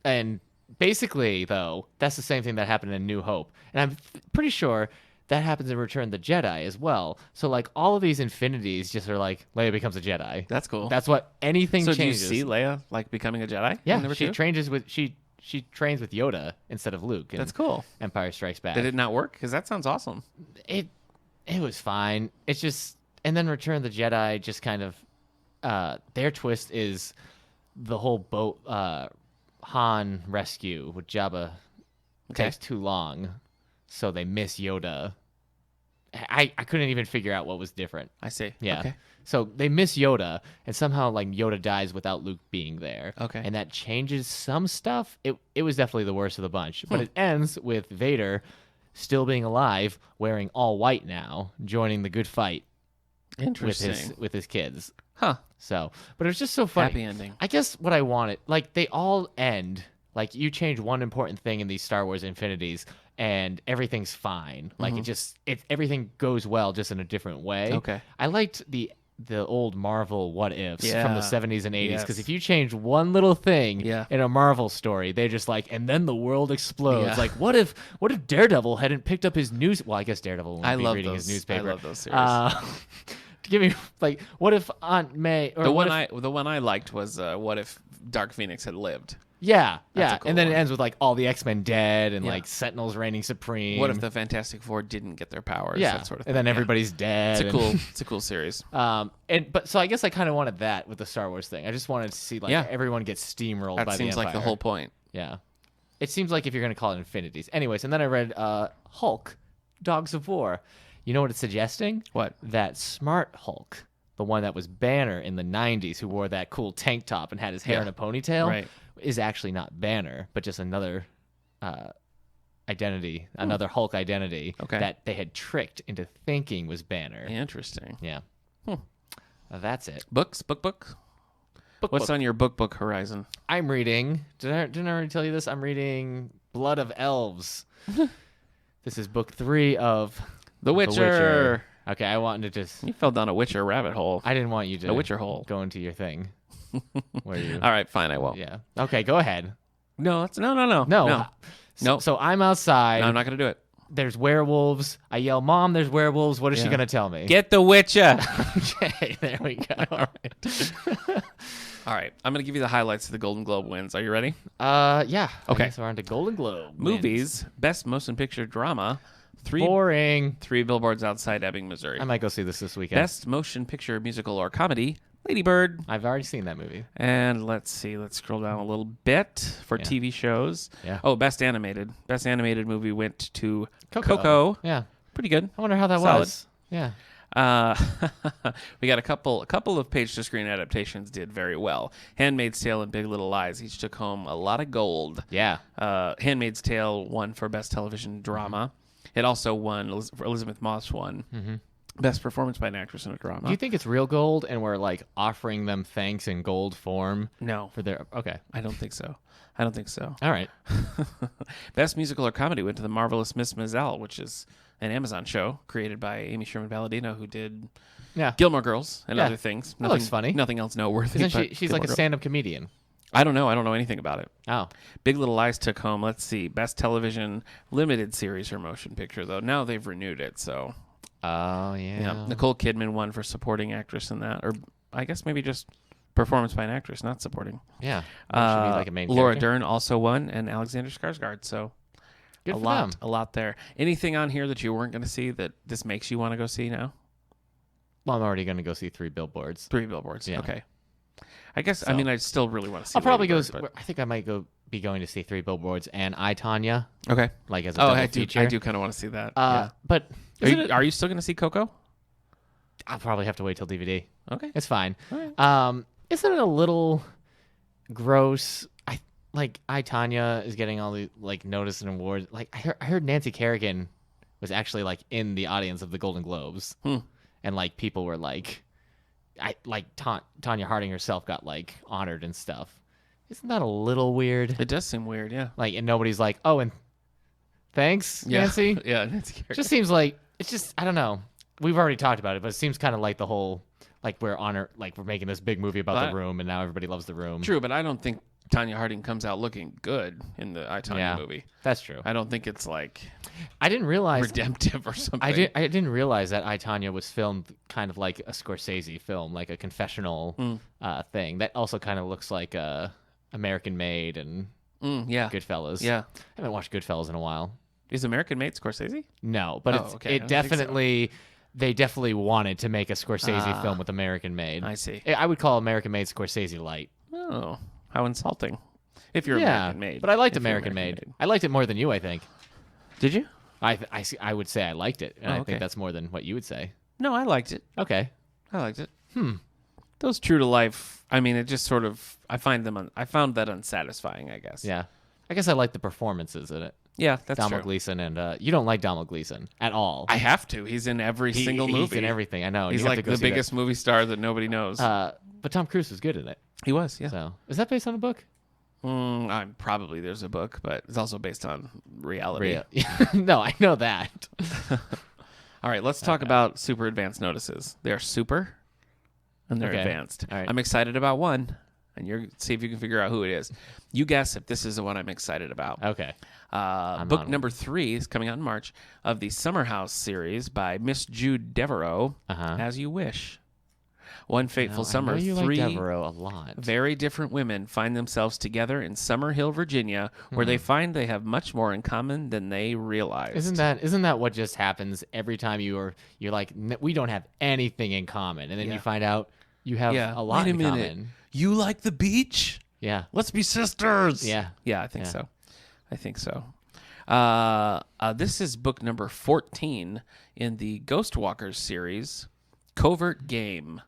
[SPEAKER 1] And basically, though, that's the same thing that happened in New Hope. And I'm pretty sure that happens in Return of the Jedi as well. So, all of these infinities just are Leia becomes a Jedi.
[SPEAKER 2] That's cool.
[SPEAKER 1] That's what anything
[SPEAKER 2] so
[SPEAKER 1] changes.
[SPEAKER 2] do you see Leia becoming a Jedi? in
[SPEAKER 1] Yeah,
[SPEAKER 2] number
[SPEAKER 1] she
[SPEAKER 2] 2?
[SPEAKER 1] she trains with Yoda instead of Luke. In
[SPEAKER 2] That's cool.
[SPEAKER 1] Empire Strikes Back.
[SPEAKER 2] Did it not work? Because that sounds awesome.
[SPEAKER 1] It was fine. It's just, and then Return of the Jedi just kind of their twist is the whole boat Han rescue with Jabba takes too long, so they miss Yoda. I couldn't even figure out what was different.
[SPEAKER 2] I see.
[SPEAKER 1] Yeah.
[SPEAKER 2] Okay.
[SPEAKER 1] So they miss Yoda, and somehow Yoda dies without Luke being there.
[SPEAKER 2] Okay.
[SPEAKER 1] And that changes some stuff. It was definitely the worst of the bunch. But it ends with Vader still being alive, wearing all white now, joining the good fight
[SPEAKER 2] Interesting.
[SPEAKER 1] with his kids.
[SPEAKER 2] Huh.
[SPEAKER 1] So, but it was just so funny.
[SPEAKER 2] Happy ending.
[SPEAKER 1] I guess what I wanted, they all end. You change one important thing in these Star Wars Infinities, and everything's fine. Everything goes well, just in a different way.
[SPEAKER 2] Okay.
[SPEAKER 1] I liked the old Marvel what ifs from the
[SPEAKER 2] Yeah.
[SPEAKER 1] 70s and 80s, because
[SPEAKER 2] Yes.
[SPEAKER 1] if you change one little thing
[SPEAKER 2] Yeah.
[SPEAKER 1] in a Marvel story, they're just and then the world explodes.
[SPEAKER 2] Yeah.
[SPEAKER 1] What if Daredevil hadn't picked up his news? Well, I guess Daredevil wouldn't
[SPEAKER 2] I
[SPEAKER 1] be
[SPEAKER 2] love
[SPEAKER 1] reading
[SPEAKER 2] those.
[SPEAKER 1] his newspaper.
[SPEAKER 2] I love those series.
[SPEAKER 1] Give me what if Aunt May or
[SPEAKER 2] the
[SPEAKER 1] what
[SPEAKER 2] one
[SPEAKER 1] if,
[SPEAKER 2] the one I liked was what if Dark Phoenix had lived?
[SPEAKER 1] yeah,
[SPEAKER 2] That's a cool
[SPEAKER 1] and then
[SPEAKER 2] one.
[SPEAKER 1] it ends with all the X-Men dead and
[SPEAKER 2] Yeah.
[SPEAKER 1] Sentinels reigning supreme.
[SPEAKER 2] What if the Fantastic Four didn't get their powers?
[SPEAKER 1] yeah,
[SPEAKER 2] That sort of thing.
[SPEAKER 1] and then
[SPEAKER 2] Yeah.
[SPEAKER 1] everybody's dead.
[SPEAKER 2] It's a cool series.
[SPEAKER 1] But so I guess I kind of wanted that with the Star Wars thing. I just wanted to see
[SPEAKER 2] Yeah.
[SPEAKER 1] everyone get steamrolled
[SPEAKER 2] That
[SPEAKER 1] by the
[SPEAKER 2] seems
[SPEAKER 1] Empire.
[SPEAKER 2] like the whole point.
[SPEAKER 1] Yeah, it seems like if you're gonna call it Infinities. Anyways, and then I read Hulk, Dogs of War. You know what it's suggesting?
[SPEAKER 2] What?
[SPEAKER 1] That Smart Hulk, the one that was Banner in the 90s, who wore that cool tank top and had his hair
[SPEAKER 2] Yeah.
[SPEAKER 1] in a ponytail,
[SPEAKER 2] Right.
[SPEAKER 1] is actually not Banner, but just another identity, another Hulk identity
[SPEAKER 2] Okay.
[SPEAKER 1] that they had tricked into thinking was Banner.
[SPEAKER 2] Interesting.
[SPEAKER 1] Yeah. That's it.
[SPEAKER 2] Books? Book? What's
[SPEAKER 1] Book.
[SPEAKER 2] on your book horizon?
[SPEAKER 1] I'm reading. Didn't I already tell you this? I'm reading Blood of Elves. This is book 3 of
[SPEAKER 2] The Witcher.
[SPEAKER 1] Okay, I wanted to just.
[SPEAKER 2] You fell down a Witcher rabbit hole.
[SPEAKER 1] I didn't want you to.
[SPEAKER 2] A Witcher hole.
[SPEAKER 1] Go into your thing. Where you?
[SPEAKER 2] All right, fine, I will.
[SPEAKER 1] Yeah. Okay, go ahead.
[SPEAKER 2] No, no.
[SPEAKER 1] No.
[SPEAKER 2] No.
[SPEAKER 1] So I'm outside.
[SPEAKER 2] No, I'm not going to do it.
[SPEAKER 1] There's werewolves. I yell, "Mom, there's werewolves." What is she
[SPEAKER 2] Yeah.
[SPEAKER 1] gonna tell me?
[SPEAKER 2] Get the Witcher.
[SPEAKER 1] Okay, there we go. All right.
[SPEAKER 2] All right, I'm going to give you the highlights of the Golden Globe wins. Are you ready?
[SPEAKER 1] Yeah.
[SPEAKER 2] Okay.
[SPEAKER 1] I guess we're on to Golden Globe.
[SPEAKER 2] Movies, Best Motion Picture Drama,
[SPEAKER 1] Boring.
[SPEAKER 2] 3 Billboards Outside Ebbing, Missouri.
[SPEAKER 1] I might go see this weekend.
[SPEAKER 2] Best Motion Picture Musical or Comedy, Lady Bird.
[SPEAKER 1] I've already seen that movie.
[SPEAKER 2] And let's see, let's scroll down a little bit for
[SPEAKER 1] Yeah.
[SPEAKER 2] TV shows.
[SPEAKER 1] Yeah.
[SPEAKER 2] Oh, Best Animated. Best Animated movie went to Coco.
[SPEAKER 1] Yeah.
[SPEAKER 2] Pretty good.
[SPEAKER 1] I wonder how that
[SPEAKER 2] Solid.
[SPEAKER 1] was. Yeah.
[SPEAKER 2] We got a couple of page-to-screen adaptations did very well. Handmaid's Tale and Big Little Lies each took home a lot of gold.
[SPEAKER 1] Yeah.
[SPEAKER 2] Handmaid's Tale won for Best Television Drama. It also won, Elizabeth Moss won, Best Performance by an Actress in a Drama.
[SPEAKER 1] Do you think it's real gold and we're like offering them thanks in gold form
[SPEAKER 2] No,
[SPEAKER 1] for their. Okay.
[SPEAKER 2] I don't think so.
[SPEAKER 1] All right.
[SPEAKER 2] Best Musical or Comedy went to The Marvelous Miss Maisel, which is an Amazon show created by Amy Sherman-Palladino, who did
[SPEAKER 1] Yeah.
[SPEAKER 2] Gilmore Girls and
[SPEAKER 1] Yeah.
[SPEAKER 2] other things.
[SPEAKER 1] That looks funny.
[SPEAKER 2] Nothing else noteworthy.
[SPEAKER 1] Isn't
[SPEAKER 2] but
[SPEAKER 1] she's like
[SPEAKER 2] Gilmore
[SPEAKER 1] a
[SPEAKER 2] Girls.
[SPEAKER 1] stand-up comedian.
[SPEAKER 2] I don't know. I don't know anything about it.
[SPEAKER 1] Oh.
[SPEAKER 2] Big Little Lies took home, let's see, Best Television Limited Series or Motion Picture, though. Now they've renewed it, so.
[SPEAKER 1] Oh,
[SPEAKER 2] Yeah. Nicole Kidman won for supporting actress in that. Or I guess maybe just performance by an actress, not supporting.
[SPEAKER 1] Yeah. Should be like a main
[SPEAKER 2] Laura
[SPEAKER 1] character.
[SPEAKER 2] Dern also won, and Alexander Skarsgård, so.
[SPEAKER 1] Good
[SPEAKER 2] a
[SPEAKER 1] for
[SPEAKER 2] lot,
[SPEAKER 1] them.
[SPEAKER 2] a lot there. Anything on here that you weren't going to see that this makes you want to go see now?
[SPEAKER 1] Well, I'm already going to go see 3 Billboards.
[SPEAKER 2] 3 Billboards.
[SPEAKER 1] Yeah.
[SPEAKER 2] Okay. I guess. I
[SPEAKER 1] So-
[SPEAKER 2] mean, I still really want to see.
[SPEAKER 1] I'll probably
[SPEAKER 2] Lady
[SPEAKER 1] go.
[SPEAKER 2] Bird,
[SPEAKER 1] I think I might be going to see 3 Billboards and I, Tanya,
[SPEAKER 2] but- Okay.
[SPEAKER 1] like as a
[SPEAKER 2] Oh,
[SPEAKER 1] double
[SPEAKER 2] I do.
[SPEAKER 1] feature.
[SPEAKER 2] I do kind of want to see that. Yeah.
[SPEAKER 1] But
[SPEAKER 2] Are you still going to see Coco?
[SPEAKER 1] I'll probably have to wait till DVD.
[SPEAKER 2] Okay.
[SPEAKER 1] It's fine.
[SPEAKER 2] All right.
[SPEAKER 1] Isn't it a little gross? I, Tanya is getting all the like notice and awards. Like I heard Nancy Kerrigan was actually like in the audience of the Golden Globes, and like people were like, Tanya Harding herself got like honored and stuff. Isn't that a little weird?
[SPEAKER 2] It does seem weird. Yeah.
[SPEAKER 1] Like, and nobody's like, oh, and thanks, Nancy.
[SPEAKER 2] Yeah. Nancy Kerrigan.
[SPEAKER 1] Just seems like it's just I don't know. We've already talked about it, but it seems kind of like the whole like we're making this big movie about
[SPEAKER 2] But-
[SPEAKER 1] The Room, and now everybody loves The Room.
[SPEAKER 2] True, but I don't think Tanya Harding comes out looking good in the I, Tanya
[SPEAKER 1] Yeah.
[SPEAKER 2] movie.
[SPEAKER 1] That's true.
[SPEAKER 2] I don't think it's like
[SPEAKER 1] I didn't realize
[SPEAKER 2] redemptive or something.
[SPEAKER 1] I didn't realize that I, Tanya was filmed kind of like a Scorsese film, like a confessional thing. That also kind of looks like American Made and
[SPEAKER 2] Yeah.
[SPEAKER 1] Goodfellas.
[SPEAKER 2] Yeah.
[SPEAKER 1] I haven't watched Goodfellas in a while.
[SPEAKER 2] Is American Made Scorsese?
[SPEAKER 1] No, but
[SPEAKER 2] Oh, okay. I don't think so.
[SPEAKER 1] they definitely wanted to make a Scorsese film with American Made.
[SPEAKER 2] I see.
[SPEAKER 1] I would call American Made Scorsese light.
[SPEAKER 2] Oh, how insulting! If you're
[SPEAKER 1] Yeah,
[SPEAKER 2] American Made,
[SPEAKER 1] but I liked
[SPEAKER 2] If you're
[SPEAKER 1] American Made. I liked it more than you, I think.
[SPEAKER 2] Did you?
[SPEAKER 1] I would say I liked it, and I
[SPEAKER 2] okay.
[SPEAKER 1] think that's more than what you would say.
[SPEAKER 2] No, I liked it.
[SPEAKER 1] Okay.
[SPEAKER 2] I liked it. Those true to life. I mean, it just sort of. I found that unsatisfying. I guess.
[SPEAKER 1] Yeah. I guess I like the performances in it.
[SPEAKER 2] Yeah, that's
[SPEAKER 1] Donald
[SPEAKER 2] true.
[SPEAKER 1] Gleason, and you don't like Donald Gleason at all.
[SPEAKER 2] I have to. He's in every single movie.
[SPEAKER 1] He's in everything. I know. and
[SPEAKER 2] He's
[SPEAKER 1] you have
[SPEAKER 2] like
[SPEAKER 1] to go
[SPEAKER 2] the
[SPEAKER 1] see that.
[SPEAKER 2] biggest movie star that nobody knows.
[SPEAKER 1] But Tom Cruise was good in it.
[SPEAKER 2] He was. Yeah.
[SPEAKER 1] So is that based on a book?
[SPEAKER 2] Probably there's a book, but it's also based on reality.
[SPEAKER 1] No, I know that.
[SPEAKER 2] All right, let's talk about super advanced notices. They're super, and they're
[SPEAKER 1] Okay.
[SPEAKER 2] advanced.
[SPEAKER 1] All right.
[SPEAKER 2] I'm excited about one, and you're see if you can figure out who it is. You guess if this is the one I'm excited about.
[SPEAKER 1] Okay.
[SPEAKER 2] Book
[SPEAKER 1] on
[SPEAKER 2] number 3 is coming out in March of the Summer House series by Miss Jude Devereaux. As You Wish. One fateful summer,
[SPEAKER 1] I know you
[SPEAKER 2] 3
[SPEAKER 1] like Devereaux a lot.
[SPEAKER 2] very different women find themselves together in Summer Hill, Virginia, where they find they have much more in common than they realized.
[SPEAKER 1] Isn't that what just happens every time you're like we don't have anything in common, and then
[SPEAKER 2] Yeah.
[SPEAKER 1] you find out you have a lot
[SPEAKER 2] Wait a
[SPEAKER 1] in
[SPEAKER 2] minute.
[SPEAKER 1] common.
[SPEAKER 2] You like the beach?
[SPEAKER 1] Yeah.
[SPEAKER 2] Let's be sisters.
[SPEAKER 1] Yeah.
[SPEAKER 2] Yeah, I think
[SPEAKER 1] Yeah.
[SPEAKER 2] so. I think so. This is book number 14 in the Ghost Walkers series, Covert Game,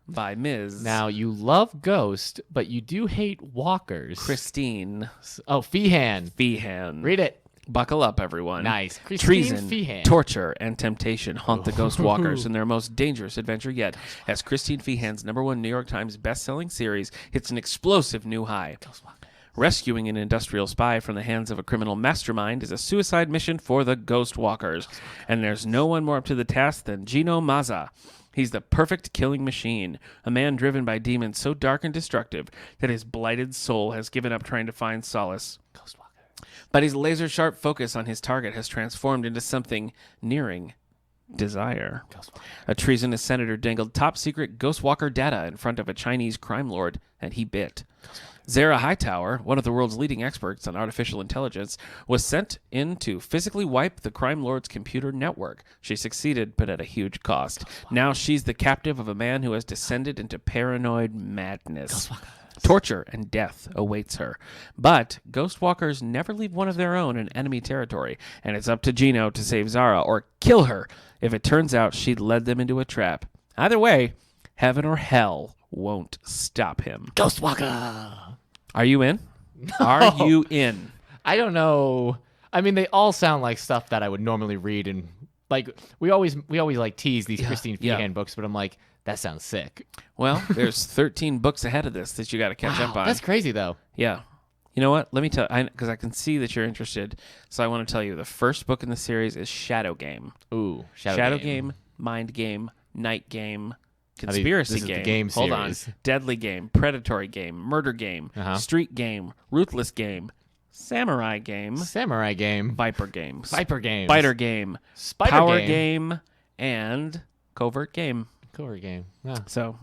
[SPEAKER 2] by Ms.
[SPEAKER 1] Now you love Ghost, but you do hate walkers.
[SPEAKER 2] Christine
[SPEAKER 1] Oh, Feehan.
[SPEAKER 2] Feehan.
[SPEAKER 1] Read it.
[SPEAKER 2] Buckle up, everyone.
[SPEAKER 1] Nice. Christine
[SPEAKER 2] Treason,
[SPEAKER 1] Feehan.
[SPEAKER 2] torture, and temptation haunt the Ghost Walkers in their most dangerous adventure yet, as Christine Feehan's #1 New York Times best-selling series hits an explosive new high. Rescuing an industrial spy from the hands of a criminal mastermind is a suicide mission for the Ghost Walkers, and there's no one more up to the task than Gino Mazza. He's the perfect killing machine, a man driven by demons so dark and destructive that his blighted soul has given up trying to find solace. But his laser-sharp focus on his target has transformed into something nearing desire. A treasonous senator dangled top-secret Ghostwalker data in front of a Chinese crime lord, and he bit. Zara Hightower, one of the world's leading experts on artificial intelligence, was sent in to physically wipe the crime lord's computer network. She succeeded, but at a huge cost. Now she's the captive of a man who has descended into paranoid madness. Torture and death awaits her. But Ghostwalkers never leave one of their own in enemy territory, and it's up to Gino to save Zara or kill her if it turns out she'd led them into a trap. Either way, heaven or hell won't stop him.
[SPEAKER 1] Ghostwalker.
[SPEAKER 2] Are you in? Are you in?
[SPEAKER 1] I don't know. I mean, they all sound like stuff that I would normally read, and like we always like tease these Christine Feehan books, but I'm like, that sounds sick.
[SPEAKER 2] Well, there's 13 books ahead of this that you got to catch up on.
[SPEAKER 1] That's crazy, though.
[SPEAKER 2] Yeah. You know what? Let me tell you, because I can see that you're interested, so I want to tell you the first book in the series is Shadow Game.
[SPEAKER 1] Ooh,
[SPEAKER 2] Shadow Game, Mind Game, Night Game, Conspiracy
[SPEAKER 1] this is
[SPEAKER 2] Game.
[SPEAKER 1] the game
[SPEAKER 2] Hold on.
[SPEAKER 1] series.
[SPEAKER 2] Deadly Game, Predatory Game, Murder Game, Street Game, Ruthless Game, Samurai Game,
[SPEAKER 1] Samurai Game,
[SPEAKER 2] Viper Game,
[SPEAKER 1] Viper Game,
[SPEAKER 2] Spider Game,
[SPEAKER 1] Spider
[SPEAKER 2] Power
[SPEAKER 1] Game,
[SPEAKER 2] and Covert Game.
[SPEAKER 1] Covert Game. Yeah.
[SPEAKER 2] So,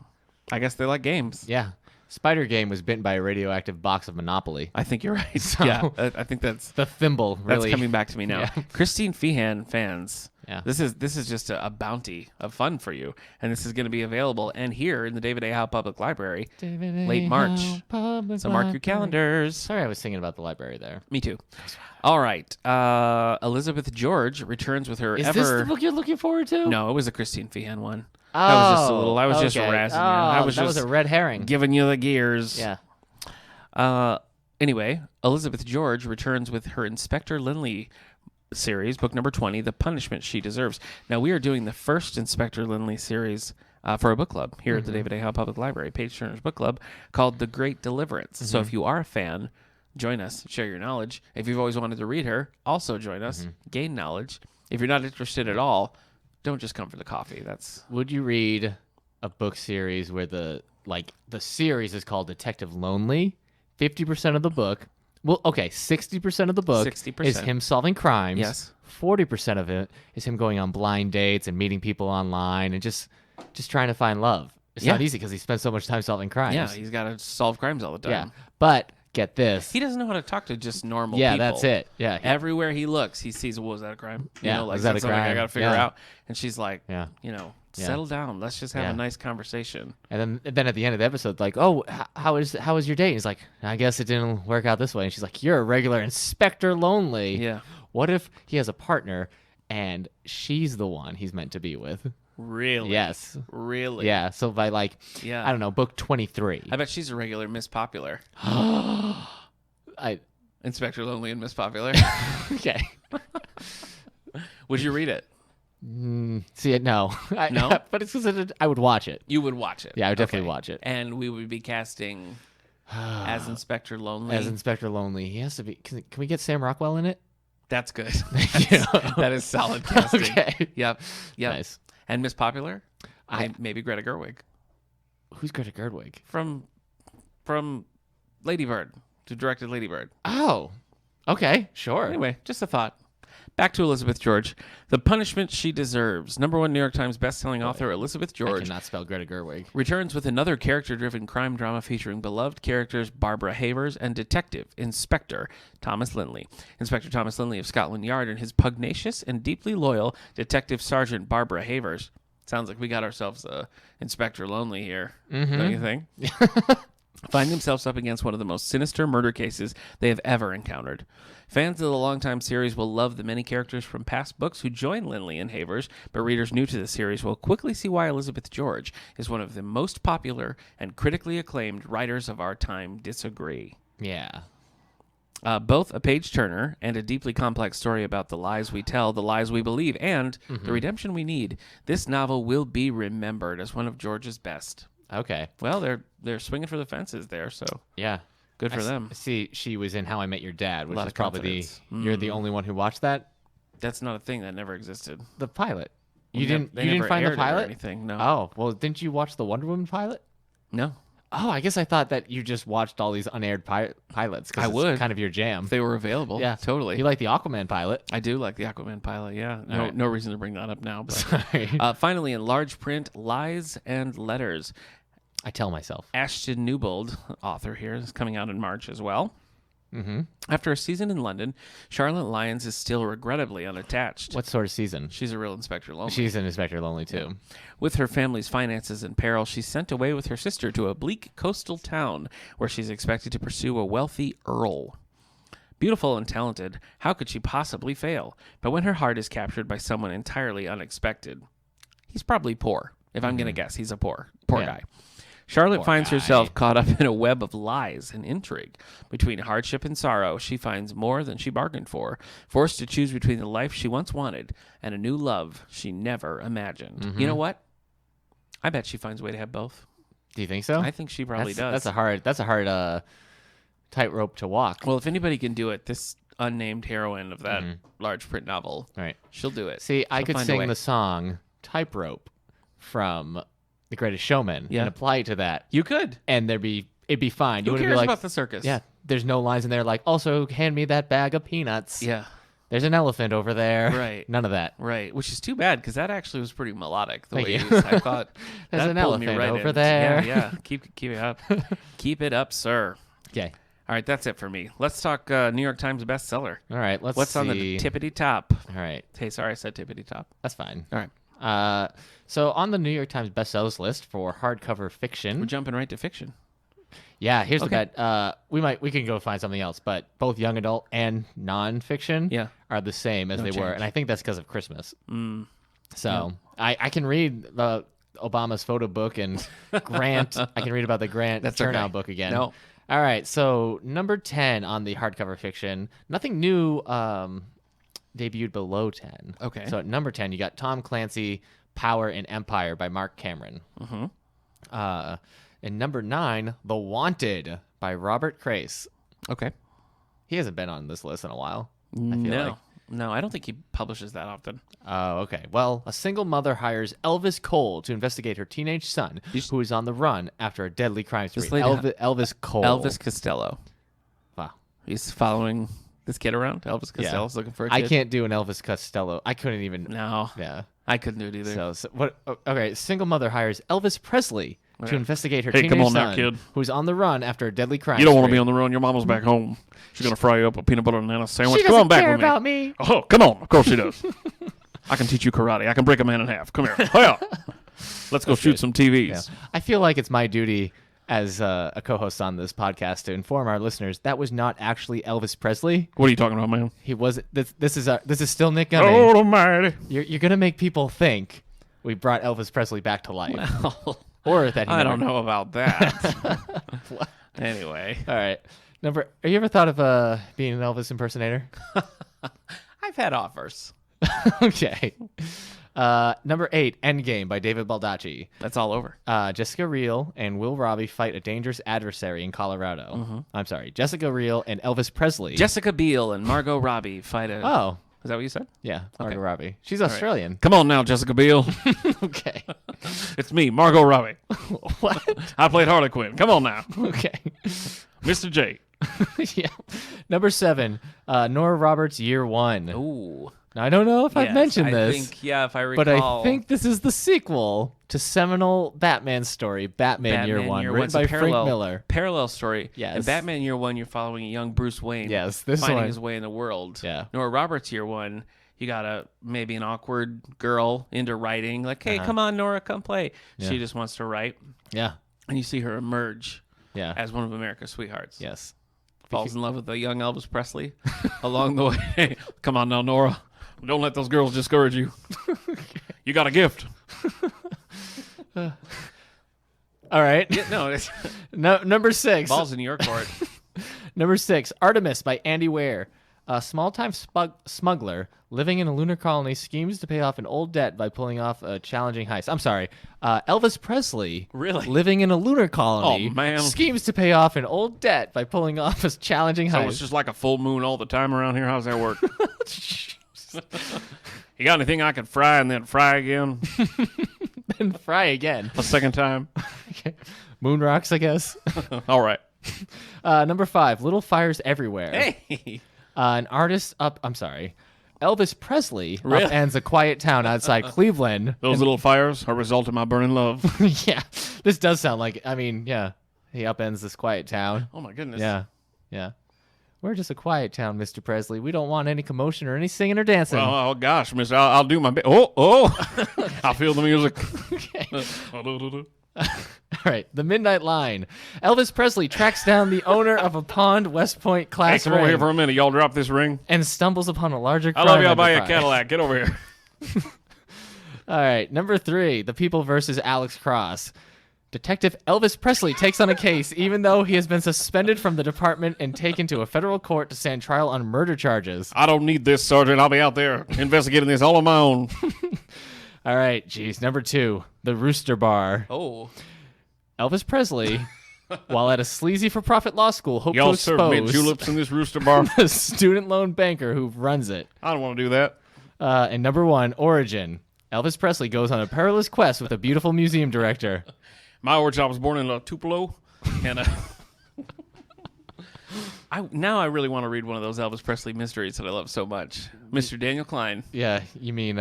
[SPEAKER 2] I guess they like games.
[SPEAKER 1] Yeah. Spider Game was bitten by a radioactive box of Monopoly.
[SPEAKER 2] I think you're right.
[SPEAKER 1] So,
[SPEAKER 2] yeah, I think that's
[SPEAKER 1] the thimble. Really,
[SPEAKER 2] that's coming back to me now.
[SPEAKER 1] Yeah.
[SPEAKER 2] Christine Feehan fans.
[SPEAKER 1] Yeah.
[SPEAKER 2] This is just a bounty of fun for you, and this is going to be available and here in the David A. Howe Public Library late March. So mark your calendars.
[SPEAKER 1] Sorry, I was singing about the library there.
[SPEAKER 2] Me too. All right. Elizabeth George returns with her
[SPEAKER 1] Is this the book you're looking forward to?
[SPEAKER 2] No, it was a Christine Feehan one.
[SPEAKER 1] Oh,
[SPEAKER 2] I was just a little. I was just
[SPEAKER 1] okay.
[SPEAKER 2] razzing you.
[SPEAKER 1] That was a red herring.
[SPEAKER 2] Giving you the gears.
[SPEAKER 1] Yeah.
[SPEAKER 2] Anyway, Elizabeth George returns with her Inspector Lindley series, book number 20, The Punishment She Deserves. Now, we are doing the first Inspector Lindley series for a book club here at the David A. Howe Public Library, Page Turner's book club, called The Great Deliverance. So if you are a fan, join us, share your knowledge. If you've always wanted to read her, also join us, gain knowledge. If you're not interested at all, don't just come for the coffee.
[SPEAKER 1] Would you read a book series where the series is called Detective Lonely? 50% of the book. Well, okay, 60% of the book
[SPEAKER 2] 60%.
[SPEAKER 1] is him solving crimes.
[SPEAKER 2] Yes.
[SPEAKER 1] 40% of it is him going on blind dates and meeting people online and just trying to find love. It's not easy because he spends so much time solving crimes.
[SPEAKER 2] Yeah, he's got to solve crimes all the time.
[SPEAKER 1] Yeah. But get this.
[SPEAKER 2] He doesn't know how to talk to just normal
[SPEAKER 1] Yeah,
[SPEAKER 2] people.
[SPEAKER 1] that's it. Yeah.
[SPEAKER 2] Everywhere he looks, he sees, well, is that a crime? You
[SPEAKER 1] Yeah,
[SPEAKER 2] know, like,
[SPEAKER 1] is that a
[SPEAKER 2] that's something I
[SPEAKER 1] crime?
[SPEAKER 2] got to figure
[SPEAKER 1] Yeah.
[SPEAKER 2] out. And she's like,
[SPEAKER 1] Yeah.
[SPEAKER 2] settle down. Let's just have
[SPEAKER 1] Yeah.
[SPEAKER 2] a nice conversation.
[SPEAKER 1] And then at the end of the episode, like, oh, how was your date? And he's like, I guess it didn't work out this way. And she's like, you're a regular Inspector Lonely.
[SPEAKER 2] Yeah.
[SPEAKER 1] What if he has a partner and she's the one he's meant to be with?
[SPEAKER 2] Really?
[SPEAKER 1] Yes.
[SPEAKER 2] Really?
[SPEAKER 1] Yeah. So by I don't know, book 23.
[SPEAKER 2] I bet she's a regular Miss Popular.
[SPEAKER 1] I
[SPEAKER 2] Inspector Lonely and Miss Popular.
[SPEAKER 1] okay.
[SPEAKER 2] Would you read it?
[SPEAKER 1] See it? No.
[SPEAKER 2] No?
[SPEAKER 1] But it's because I would watch it.
[SPEAKER 2] You would watch it.
[SPEAKER 1] Yeah, I would definitely watch it.
[SPEAKER 2] And we would be casting as Inspector Lonely.
[SPEAKER 1] As Inspector Lonely, he has to be. Can we get Sam Rockwell in it?
[SPEAKER 2] That's good.
[SPEAKER 1] you.
[SPEAKER 2] That is solid casting.
[SPEAKER 1] Okay.
[SPEAKER 2] Yep.
[SPEAKER 1] Nice.
[SPEAKER 2] And Miss Popular? Maybe Greta Gerwig.
[SPEAKER 1] Who's Greta Gerwig?
[SPEAKER 2] From Lady Bird, who directed Lady Bird.
[SPEAKER 1] Oh, okay, sure.
[SPEAKER 2] Anyway, just a thought. Back to Elizabeth George. The Punishment She Deserves. #1 New York Times bestselling author Elizabeth
[SPEAKER 1] I
[SPEAKER 2] George
[SPEAKER 1] cannot spell Greta Gerwig.
[SPEAKER 2] returns with another character-driven crime drama featuring beloved characters Barbara Havers and Detective Inspector Thomas Lindley. Inspector Thomas Lindley of Scotland Yard and his pugnacious and deeply loyal Detective Sergeant Barbara Havers. Sounds like we got ourselves a Inspector Lonely here, don't you think? Find themselves up against one of the most sinister murder cases they have ever encountered. Fans of the longtime series will love the many characters from past books who join Lindley and Havers, but readers new to the series will quickly see why Elizabeth George is one of the most popular and critically acclaimed writers of our time disagree.
[SPEAKER 1] Yeah.
[SPEAKER 2] Both a page-turner and a deeply complex story about the lies we tell, the lies we believe, and the redemption we need. This novel will be remembered as one of George's best.
[SPEAKER 1] Okay.
[SPEAKER 2] Well, they're swinging for the fences there, so
[SPEAKER 1] Yeah.
[SPEAKER 2] good for them.
[SPEAKER 1] See, she was in How I Met Your Dad, which
[SPEAKER 2] lot
[SPEAKER 1] is
[SPEAKER 2] of
[SPEAKER 1] probably
[SPEAKER 2] confidence.
[SPEAKER 1] you're the only one who watched that.
[SPEAKER 2] That's not a thing that never existed.
[SPEAKER 1] The pilot.
[SPEAKER 2] They
[SPEAKER 1] You didn't
[SPEAKER 2] never
[SPEAKER 1] find the
[SPEAKER 2] aired it or
[SPEAKER 1] pilot?
[SPEAKER 2] anything? No.
[SPEAKER 1] Oh, well, didn't you watch the Wonder Woman pilot?
[SPEAKER 2] No.
[SPEAKER 1] Oh, I guess I thought that you just watched all these unaired pilots. 'Cause
[SPEAKER 2] I
[SPEAKER 1] it's
[SPEAKER 2] would.
[SPEAKER 1] kind of your jam.
[SPEAKER 2] If they were available.
[SPEAKER 1] Yeah,
[SPEAKER 2] Totally.
[SPEAKER 1] You like the Aquaman pilot?
[SPEAKER 2] I do like the Aquaman pilot, yeah. No,
[SPEAKER 1] right.
[SPEAKER 2] no reason to bring that up now. But
[SPEAKER 1] Sorry.
[SPEAKER 2] finally, in large print, Lies and Letters.
[SPEAKER 1] I tell myself.
[SPEAKER 2] Ashton Newbold, author here, is coming out in March as well.
[SPEAKER 1] Mm-hmm.
[SPEAKER 2] After a season in London, Charlotte Lyons is still regrettably unattached.
[SPEAKER 1] What sort of season?
[SPEAKER 2] She's a real Inspector Lonely.
[SPEAKER 1] She's in Inspector Lonely too.
[SPEAKER 2] With her family's finances in peril, she's sent away with her sister to a bleak coastal town where she's expected to pursue a wealthy earl. Beautiful and talented, how could she possibly fail? But when her heart is captured by someone entirely unexpected, he's probably poor. If I'm going to guess, he's a poor guy. Charlotte finds herself caught up in a web of lies and intrigue. Between hardship and sorrow, she finds more than she bargained for, forced to choose between the life she once wanted and a new love she never imagined. You know what? I bet she finds a way to have both.
[SPEAKER 1] Do you think so?
[SPEAKER 2] I think she probably does.
[SPEAKER 1] That's a hard tightrope to walk.
[SPEAKER 2] Well, if anybody can do it, this unnamed heroine of that large print novel,
[SPEAKER 1] Right.
[SPEAKER 2] she'll do it.
[SPEAKER 1] See, I
[SPEAKER 2] She'll
[SPEAKER 1] could
[SPEAKER 2] find a
[SPEAKER 1] sing
[SPEAKER 2] way.
[SPEAKER 1] the song "Tightrope" from The Greatest Showman
[SPEAKER 2] Yeah.
[SPEAKER 1] and apply it to that,
[SPEAKER 2] You could.
[SPEAKER 1] and it'd be fine. You
[SPEAKER 2] Who
[SPEAKER 1] wouldn't
[SPEAKER 2] cares
[SPEAKER 1] be like,
[SPEAKER 2] about the circus?
[SPEAKER 1] yeah, there's no lines in there like, also hand me that bag of peanuts.
[SPEAKER 2] Yeah.
[SPEAKER 1] There's an elephant over there.
[SPEAKER 2] Right.
[SPEAKER 1] None of that.
[SPEAKER 2] Right, which is too bad because that actually was pretty melodic. The
[SPEAKER 1] Thank
[SPEAKER 2] way
[SPEAKER 1] you.
[SPEAKER 2] you used it. I thought
[SPEAKER 1] There's
[SPEAKER 2] that
[SPEAKER 1] an
[SPEAKER 2] pulled me
[SPEAKER 1] elephant
[SPEAKER 2] right
[SPEAKER 1] over
[SPEAKER 2] in.
[SPEAKER 1] there.
[SPEAKER 2] Yeah, keep it up, keep it up, sir.
[SPEAKER 1] Okay.
[SPEAKER 2] All right, that's it for me. Let's talk New York Times bestseller.
[SPEAKER 1] All right. Let's
[SPEAKER 2] What's
[SPEAKER 1] see.
[SPEAKER 2] on the tippity top?
[SPEAKER 1] All right.
[SPEAKER 2] Hey, sorry, I said tippity top.
[SPEAKER 1] That's fine.
[SPEAKER 2] All right,
[SPEAKER 1] So on the New York Times bestsellers list for hardcover fiction,
[SPEAKER 2] we're jumping right to fiction.
[SPEAKER 1] yeah, here's
[SPEAKER 2] Okay.
[SPEAKER 1] the bet. We can go find something else, but both young adult and nonfiction
[SPEAKER 2] Yeah.
[SPEAKER 1] are the same as
[SPEAKER 2] No
[SPEAKER 1] they were,
[SPEAKER 2] change.
[SPEAKER 1] and I think that's because of Christmas. So I can read the Obama's photo book and Grant. I can read about the Grant
[SPEAKER 2] That's
[SPEAKER 1] turnout
[SPEAKER 2] okay.
[SPEAKER 1] book again.
[SPEAKER 2] No.
[SPEAKER 1] All right, so number 10 on the hardcover fiction. Nothing new debuted below 10.
[SPEAKER 2] Okay.
[SPEAKER 1] So at number 10, you got Tom Clancy, Power and Empire by Mark Cameron. And number 9, The Wanted by Robert Crace.
[SPEAKER 2] Okay.
[SPEAKER 1] He hasn't been on this list in a while. I feel
[SPEAKER 2] No,
[SPEAKER 1] like.
[SPEAKER 2] no, I don't think he publishes that often.
[SPEAKER 1] Oh, okay. Well, a single mother hires Elvis Cole to investigate her teenage son, who is on the run after a deadly crime spree.
[SPEAKER 2] lady-
[SPEAKER 1] Elvis Cole.
[SPEAKER 2] Elvis Costello.
[SPEAKER 1] Wow.
[SPEAKER 2] He's following this kid around. Elvis Costello's looking for a kid.
[SPEAKER 1] I can't do an Elvis Costello. I couldn't even.
[SPEAKER 2] No,
[SPEAKER 1] Yeah.
[SPEAKER 2] I couldn't do it either.
[SPEAKER 1] So what? Okay. Single mother hires Elvis Presley to investigate her
[SPEAKER 2] Hey,
[SPEAKER 1] teenage
[SPEAKER 2] come on now,
[SPEAKER 1] son,
[SPEAKER 2] kid.
[SPEAKER 1] who's on the run after a deadly crime.
[SPEAKER 2] You don't want to
[SPEAKER 1] spree.
[SPEAKER 2] be on the run. Your mama's back home. She's gonna fry you up a peanut butter and banana sandwich.
[SPEAKER 1] She
[SPEAKER 2] Come
[SPEAKER 1] doesn't
[SPEAKER 2] on back
[SPEAKER 1] care
[SPEAKER 2] with me.
[SPEAKER 1] about me.
[SPEAKER 2] Oh, come on. Of course she does. I can teach you karate. I can break a man in half. Come here. Hiya. Let's go shoot some TVs.
[SPEAKER 1] Yeah. I feel like it's my duty as a co-host on this podcast to inform our listeners that was not actually Elvis Presley.
[SPEAKER 2] What are you talking about, man?
[SPEAKER 1] He was. This is still Nick Gunning.
[SPEAKER 2] Oh, almighty.
[SPEAKER 1] You're gonna make people think we brought Elvis Presley back to life, or that he
[SPEAKER 2] I
[SPEAKER 1] never-
[SPEAKER 2] don't know about that. Anyway,
[SPEAKER 1] All right, have you ever thought of being an Elvis impersonator?
[SPEAKER 2] I've had offers.
[SPEAKER 1] Okay. Number 8, Endgame by David Baldacci.
[SPEAKER 2] That's all over.
[SPEAKER 1] Jessica Riel and Will Robbie fight a dangerous adversary in Colorado. I'm sorry, Jessica Riel and Elvis Presley.
[SPEAKER 2] Jessica Biel and Margot Robbie fight a.
[SPEAKER 1] Oh,
[SPEAKER 2] Is that what you said?
[SPEAKER 1] yeah, Margot Robbie. She's Australian.
[SPEAKER 2] Come on now, Jessica Biel.
[SPEAKER 1] Okay.
[SPEAKER 2] It's me, Margot Robbie.
[SPEAKER 1] What?
[SPEAKER 2] I played Harley Quinn. Come on now,
[SPEAKER 1] Okay.
[SPEAKER 2] Mr. J.
[SPEAKER 1] Yeah. Number 7, Nora Roberts' Year One.
[SPEAKER 2] Ooh.
[SPEAKER 1] Now, I don't know if I've mentioned this,
[SPEAKER 2] If I recall.
[SPEAKER 1] but I think this is the sequel to seminal Batman story, Batman Year One, written
[SPEAKER 2] One's a
[SPEAKER 1] by Frank Miller.
[SPEAKER 2] Parallel story.
[SPEAKER 1] Yes.
[SPEAKER 2] In Batman Year One, you're following a young Bruce Wayne.
[SPEAKER 1] Yes, this
[SPEAKER 2] finding
[SPEAKER 1] one-
[SPEAKER 2] his way in the world.
[SPEAKER 1] Yeah.
[SPEAKER 2] Nora Roberts Year One, you got maybe an awkward girl into writing. Like, hey, come on, Nora, come play.
[SPEAKER 1] Yeah.
[SPEAKER 2] She just wants to write,
[SPEAKER 1] Yeah.
[SPEAKER 2] and you see her emerge
[SPEAKER 1] Yeah.
[SPEAKER 2] as one of America's sweethearts.
[SPEAKER 1] Yes.
[SPEAKER 2] Falls in love with a young Elvis Presley along the way. Come on now, Nora. Don't let those girls discourage you. You got a gift.
[SPEAKER 1] All right.
[SPEAKER 2] No, it's
[SPEAKER 1] No, number 6.
[SPEAKER 2] balls in your court.
[SPEAKER 1] Number 6, Artemis by Andy Weir. A small-time smuggler living in a lunar colony schemes to pay off an old debt by pulling off a challenging heist. I'm sorry. Elvis Presley,
[SPEAKER 2] Really?
[SPEAKER 1] living in a lunar colony,
[SPEAKER 2] Oh, man.
[SPEAKER 1] schemes to pay off an old debt by pulling off a challenging
[SPEAKER 2] So
[SPEAKER 1] heist.
[SPEAKER 2] it's just like a full moon all the time around here. How's that work? You got anything I could fry and then fry again
[SPEAKER 1] Then fry again.
[SPEAKER 2] a second time?
[SPEAKER 1] Okay. Moon rocks, I guess.
[SPEAKER 2] All right.
[SPEAKER 1] Number 5, Little Fires Everywhere.
[SPEAKER 2] Hey.
[SPEAKER 1] Elvis Presley
[SPEAKER 2] Really?
[SPEAKER 1] upends a quiet town outside Cleveland.
[SPEAKER 2] Those little fires are a result of my burning love.
[SPEAKER 1] Yeah, this does sound like, yeah, he upends this quiet town.
[SPEAKER 2] Oh, my goodness.
[SPEAKER 1] Yeah. We're just a quiet town, Mr. Presley. We don't want any commotion or any singing or dancing.
[SPEAKER 2] Oh, gosh, mister. I'll do my best. Oh. I feel the music.
[SPEAKER 1] Okay. All right, The Midnight Line. Elvis Presley tracks down the owner of a Pond West Point
[SPEAKER 2] Hey,
[SPEAKER 1] class
[SPEAKER 2] come over here
[SPEAKER 1] ring
[SPEAKER 2] for a minute. Y'all drop this ring.
[SPEAKER 1] and stumbles upon a larger
[SPEAKER 2] I
[SPEAKER 1] crime
[SPEAKER 2] love you. I'll buy you a
[SPEAKER 1] enterprise.
[SPEAKER 2] Cadillac. Get over here.
[SPEAKER 1] All right, number 3, The People versus Alex Cross. Detective Elvis Presley takes on a case even though he has been suspended from the department and taken to a federal court to stand trial on murder charges.
[SPEAKER 2] I don't need this, Sergeant. I'll be out there investigating this all on my own.
[SPEAKER 1] All right, geez. Number 2, The Rooster Bar.
[SPEAKER 2] Oh.
[SPEAKER 1] Elvis Presley, while at a sleazy for-profit law school, hoped
[SPEAKER 2] Y'all
[SPEAKER 1] to
[SPEAKER 2] serve mint
[SPEAKER 1] expose
[SPEAKER 2] juleps in this rooster bar?
[SPEAKER 1] the student loan banker who runs it.
[SPEAKER 2] I don't want to do that.
[SPEAKER 1] And number 1, Origin. Elvis Presley goes on a perilous quest with a beautiful museum director.
[SPEAKER 2] My origin, I was born in Tupelo, and I really want to read one of those Elvis Presley mysteries that I love so much. Mr. Daniel Klein,
[SPEAKER 1] Yeah, you mean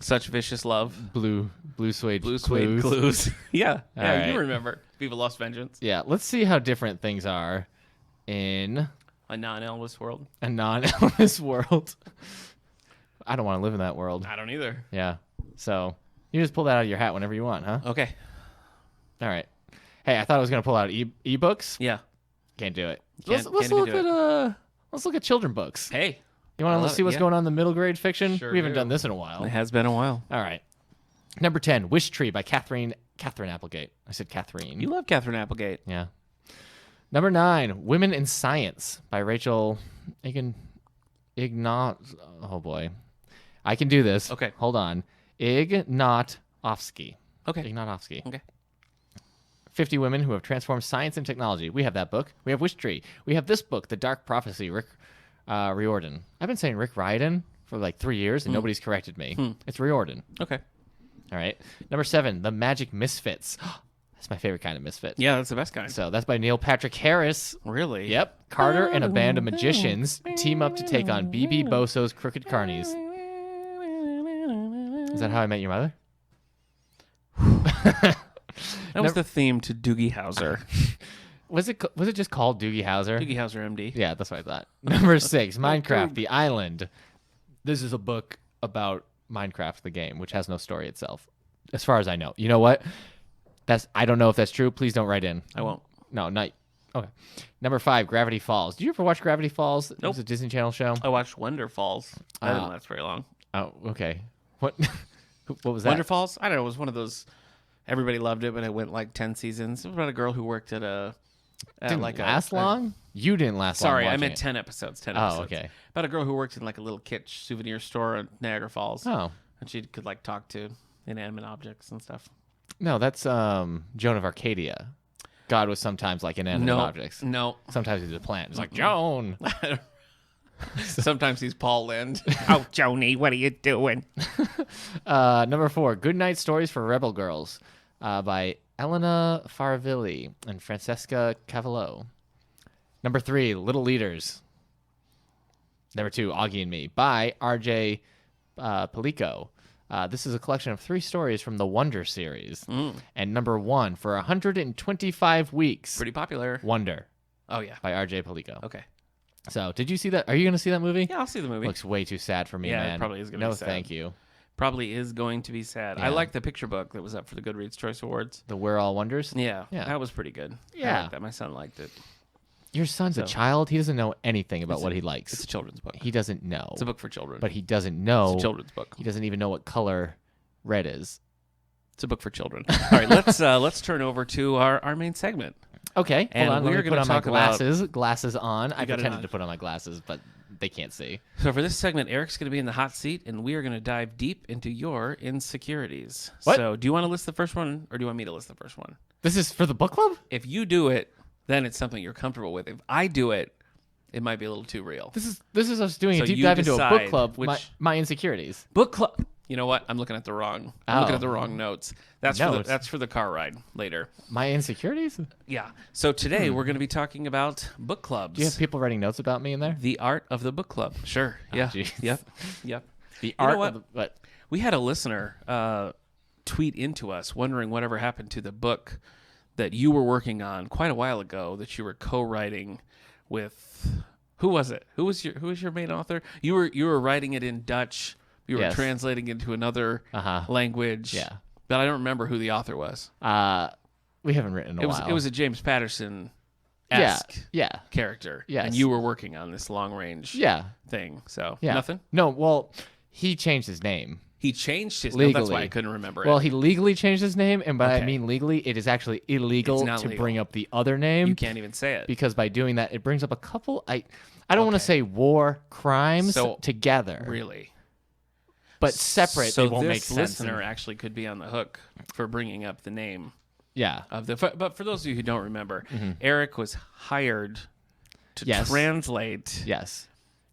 [SPEAKER 2] Such Vicious Love,
[SPEAKER 1] blue suede
[SPEAKER 2] Clues. Yeah,
[SPEAKER 1] All
[SPEAKER 2] yeah,
[SPEAKER 1] right.
[SPEAKER 2] you remember. Viva Lost Vengeance.
[SPEAKER 1] Yeah, let's see how different things are in
[SPEAKER 2] A non-Elvis world.
[SPEAKER 1] a non-Elvis world. I don't want to live in that world.
[SPEAKER 2] I don't either.
[SPEAKER 1] Yeah, so you just pull that out of your hat whenever you want, huh?
[SPEAKER 2] Okay.
[SPEAKER 1] All right. Hey, I thought I was gonna pull out ebooks.
[SPEAKER 2] Yeah.
[SPEAKER 1] Can't do it.
[SPEAKER 2] Can't
[SPEAKER 1] Let's
[SPEAKER 2] even
[SPEAKER 1] look
[SPEAKER 2] do
[SPEAKER 1] at let's look at children books.
[SPEAKER 2] Hey.
[SPEAKER 1] You want
[SPEAKER 2] I
[SPEAKER 1] to
[SPEAKER 2] love
[SPEAKER 1] see
[SPEAKER 2] it,
[SPEAKER 1] what's
[SPEAKER 2] yeah.
[SPEAKER 1] going on in the middle grade fiction?
[SPEAKER 2] Sure
[SPEAKER 1] We haven't
[SPEAKER 2] do.
[SPEAKER 1] done this in a while.
[SPEAKER 2] It has been a while.
[SPEAKER 1] All right. Number 10, Wish Tree by Catherine Applegate. I said Catherine.
[SPEAKER 2] You love Catherine Applegate.
[SPEAKER 1] Yeah. Number 9, Women in Science by Rachel Oh boy, I can do this.
[SPEAKER 2] Okay.
[SPEAKER 1] Hold on. Ignatovsky.
[SPEAKER 2] Okay.
[SPEAKER 1] Ignatovsky.
[SPEAKER 2] Okay.
[SPEAKER 1] 50 Women Who Have Transformed Science and Technology. We have that book. We have Wish Tree. We have this book, The Dark Prophecy, Rick Riordan. I've been saying Rick Riordan for like 3 years, and nobody's corrected me. It's Riordan.
[SPEAKER 2] Okay.
[SPEAKER 1] All right. Number 7, The Magic Misfits. That's my favorite kind of misfit.
[SPEAKER 2] Yeah, that's the best kind.
[SPEAKER 1] So that's by Neil Patrick Harris.
[SPEAKER 2] Really?
[SPEAKER 1] Yep. Carter and a band of magicians team up to take on B.B. Boso's Crooked Carnies. Is that How I Met Your Mother?
[SPEAKER 2] That was the theme to Doogie Howser.
[SPEAKER 1] Was it just called Doogie Howser?
[SPEAKER 2] Doogie Howser, MD.
[SPEAKER 1] Yeah, that's what I thought. Number 6, Minecraft, The Island. This is a book about Minecraft, the game, which has no story itself, as far as I know. You know what? I don't know if that's true. Please don't write in.
[SPEAKER 2] I won't.
[SPEAKER 1] No, not. Okay. Number 5, Gravity Falls. Did you ever watch Gravity Falls? It
[SPEAKER 2] Nope.
[SPEAKER 1] was a Disney Channel show.
[SPEAKER 2] I watched Wonder Falls. That didn't last very long.
[SPEAKER 1] Oh, okay. What? What was that?
[SPEAKER 2] Wonder Falls? I don't know. It was one of those. Everybody loved it, but it went like 10 seasons. It was about a girl who worked at a.
[SPEAKER 1] Didn't
[SPEAKER 2] like
[SPEAKER 1] last long. You didn't last long.
[SPEAKER 2] Sorry, I
[SPEAKER 1] watching
[SPEAKER 2] meant
[SPEAKER 1] it.
[SPEAKER 2] 10 episodes. 10
[SPEAKER 1] Oh,
[SPEAKER 2] episodes.
[SPEAKER 1] okay.
[SPEAKER 2] About a girl who worked in like a little kitsch souvenir store in Niagara Falls.
[SPEAKER 1] Oh
[SPEAKER 2] And she could like talk to inanimate objects and stuff.
[SPEAKER 1] no, that's Joan of Arcadia. God was sometimes like inanimate objects.
[SPEAKER 2] No.
[SPEAKER 1] Sometimes he's a plant. It's like Joan.
[SPEAKER 2] Sometimes he's Paul Lind. Oh, Joni, what are you doing?
[SPEAKER 1] Number 4, Goodnight Stories for Rebel Girls by Elena Faravilli and Francesca Cavallo. Number 3, Little Leaders. Number 2, Augie and Me by R.J. Pelico. This is a collection of 3 stories from the Wonder series. And number 1, for 125 weeks,
[SPEAKER 2] Pretty popular.
[SPEAKER 1] Wonder
[SPEAKER 2] Oh, yeah.
[SPEAKER 1] by R.J. Pelico.
[SPEAKER 2] Okay.
[SPEAKER 1] So, did you see that? Are you going to see that movie?
[SPEAKER 2] Yeah, I'll see the movie.
[SPEAKER 1] Looks way too sad for me,
[SPEAKER 2] Yeah, it
[SPEAKER 1] man.
[SPEAKER 2] probably is gonna
[SPEAKER 1] no,
[SPEAKER 2] be sad.
[SPEAKER 1] thank you.
[SPEAKER 2] Probably is going to be sad. I
[SPEAKER 1] Yeah.
[SPEAKER 2] like the picture book that was up for the Goodreads Choice Awards.
[SPEAKER 1] The We're All Wonders?
[SPEAKER 2] Yeah,
[SPEAKER 1] Yeah.
[SPEAKER 2] that was pretty good. I
[SPEAKER 1] Yeah.
[SPEAKER 2] liked that. My son liked it.
[SPEAKER 1] Your son's a
[SPEAKER 2] So-
[SPEAKER 1] child. He doesn't know anything about what he
[SPEAKER 2] It's
[SPEAKER 1] likes.
[SPEAKER 2] a children's book.
[SPEAKER 1] He doesn't know.
[SPEAKER 2] It's a book for children.
[SPEAKER 1] But he doesn't know.
[SPEAKER 2] It's a children's book.
[SPEAKER 1] He doesn't even know what color red is.
[SPEAKER 2] It's a book for children. All right, let's turn over to our main segment.
[SPEAKER 1] Okay,
[SPEAKER 2] And
[SPEAKER 1] hold on.
[SPEAKER 2] we're
[SPEAKER 1] Let me
[SPEAKER 2] gonna
[SPEAKER 1] put on my
[SPEAKER 2] talk about-
[SPEAKER 1] glasses on. I
[SPEAKER 2] got it
[SPEAKER 1] pretended
[SPEAKER 2] on.
[SPEAKER 1] to put on my glasses, but they can't see.
[SPEAKER 2] So for this segment, Eric's going to be in the hot seat, and we are going to dive deep into your insecurities.
[SPEAKER 1] What?
[SPEAKER 2] So do you want to list the first one, or do you want me to list the first one?
[SPEAKER 1] This is for the book club?
[SPEAKER 2] If you do it, then it's something you're comfortable with. If I do it, it might be a little too real.
[SPEAKER 1] This is us doing
[SPEAKER 2] So
[SPEAKER 1] a deep
[SPEAKER 2] you
[SPEAKER 1] dive into a book
[SPEAKER 2] decide
[SPEAKER 1] club.
[SPEAKER 2] which-
[SPEAKER 1] My insecurities.
[SPEAKER 2] Book club. You know what? I'm looking at the wrong. I'm looking
[SPEAKER 1] Oh.
[SPEAKER 2] at the wrong notes. That's for the car ride later.
[SPEAKER 1] My insecurities?
[SPEAKER 2] Yeah. So today we're going to be talking about book clubs.
[SPEAKER 1] Do you have people writing notes about me in there?
[SPEAKER 2] The art of the book club. Sure. Yeah.
[SPEAKER 1] jeez.
[SPEAKER 2] Yep.
[SPEAKER 1] The
[SPEAKER 2] You know
[SPEAKER 1] art
[SPEAKER 2] what?
[SPEAKER 1] of the, what?
[SPEAKER 2] We had a listener tweet into us wondering whatever happened to the book that you were working on quite a while ago that you were co-writing with. Who was it? Who was your main author? You were writing it in Dutch. You were
[SPEAKER 1] Yes.
[SPEAKER 2] translating into another language.
[SPEAKER 1] Yeah.
[SPEAKER 2] But I don't remember who the author was.
[SPEAKER 1] We haven't written in a while.
[SPEAKER 2] It was a James Patterson-esque
[SPEAKER 1] Yeah.
[SPEAKER 2] character.
[SPEAKER 1] Yes.
[SPEAKER 2] And you were working on this long range
[SPEAKER 1] Yeah.
[SPEAKER 2] thing. So
[SPEAKER 1] Yeah.
[SPEAKER 2] nothing?
[SPEAKER 1] No, well, he changed his name.
[SPEAKER 2] He changed his name. That's why I
[SPEAKER 1] Legally.
[SPEAKER 2] couldn't remember
[SPEAKER 1] Well,
[SPEAKER 2] it.
[SPEAKER 1] he legally changed his name, and by I
[SPEAKER 2] Okay.
[SPEAKER 1] mean legally, it is actually illegal
[SPEAKER 2] It's not
[SPEAKER 1] to
[SPEAKER 2] legal.
[SPEAKER 1] bring up the other name
[SPEAKER 2] You can't even say it.
[SPEAKER 1] because by doing that, it brings up a couple. I don't want to say war crimes
[SPEAKER 2] So-
[SPEAKER 1] together,
[SPEAKER 2] Really?
[SPEAKER 1] but separate.
[SPEAKER 2] So
[SPEAKER 1] they won't
[SPEAKER 2] this
[SPEAKER 1] make sense.
[SPEAKER 2] listener actually could be on the hook for bringing up the name
[SPEAKER 1] Yeah.
[SPEAKER 2] of the. But for those of you who don't remember, Eric was hired to
[SPEAKER 1] Yes.
[SPEAKER 2] translate.
[SPEAKER 1] Yes.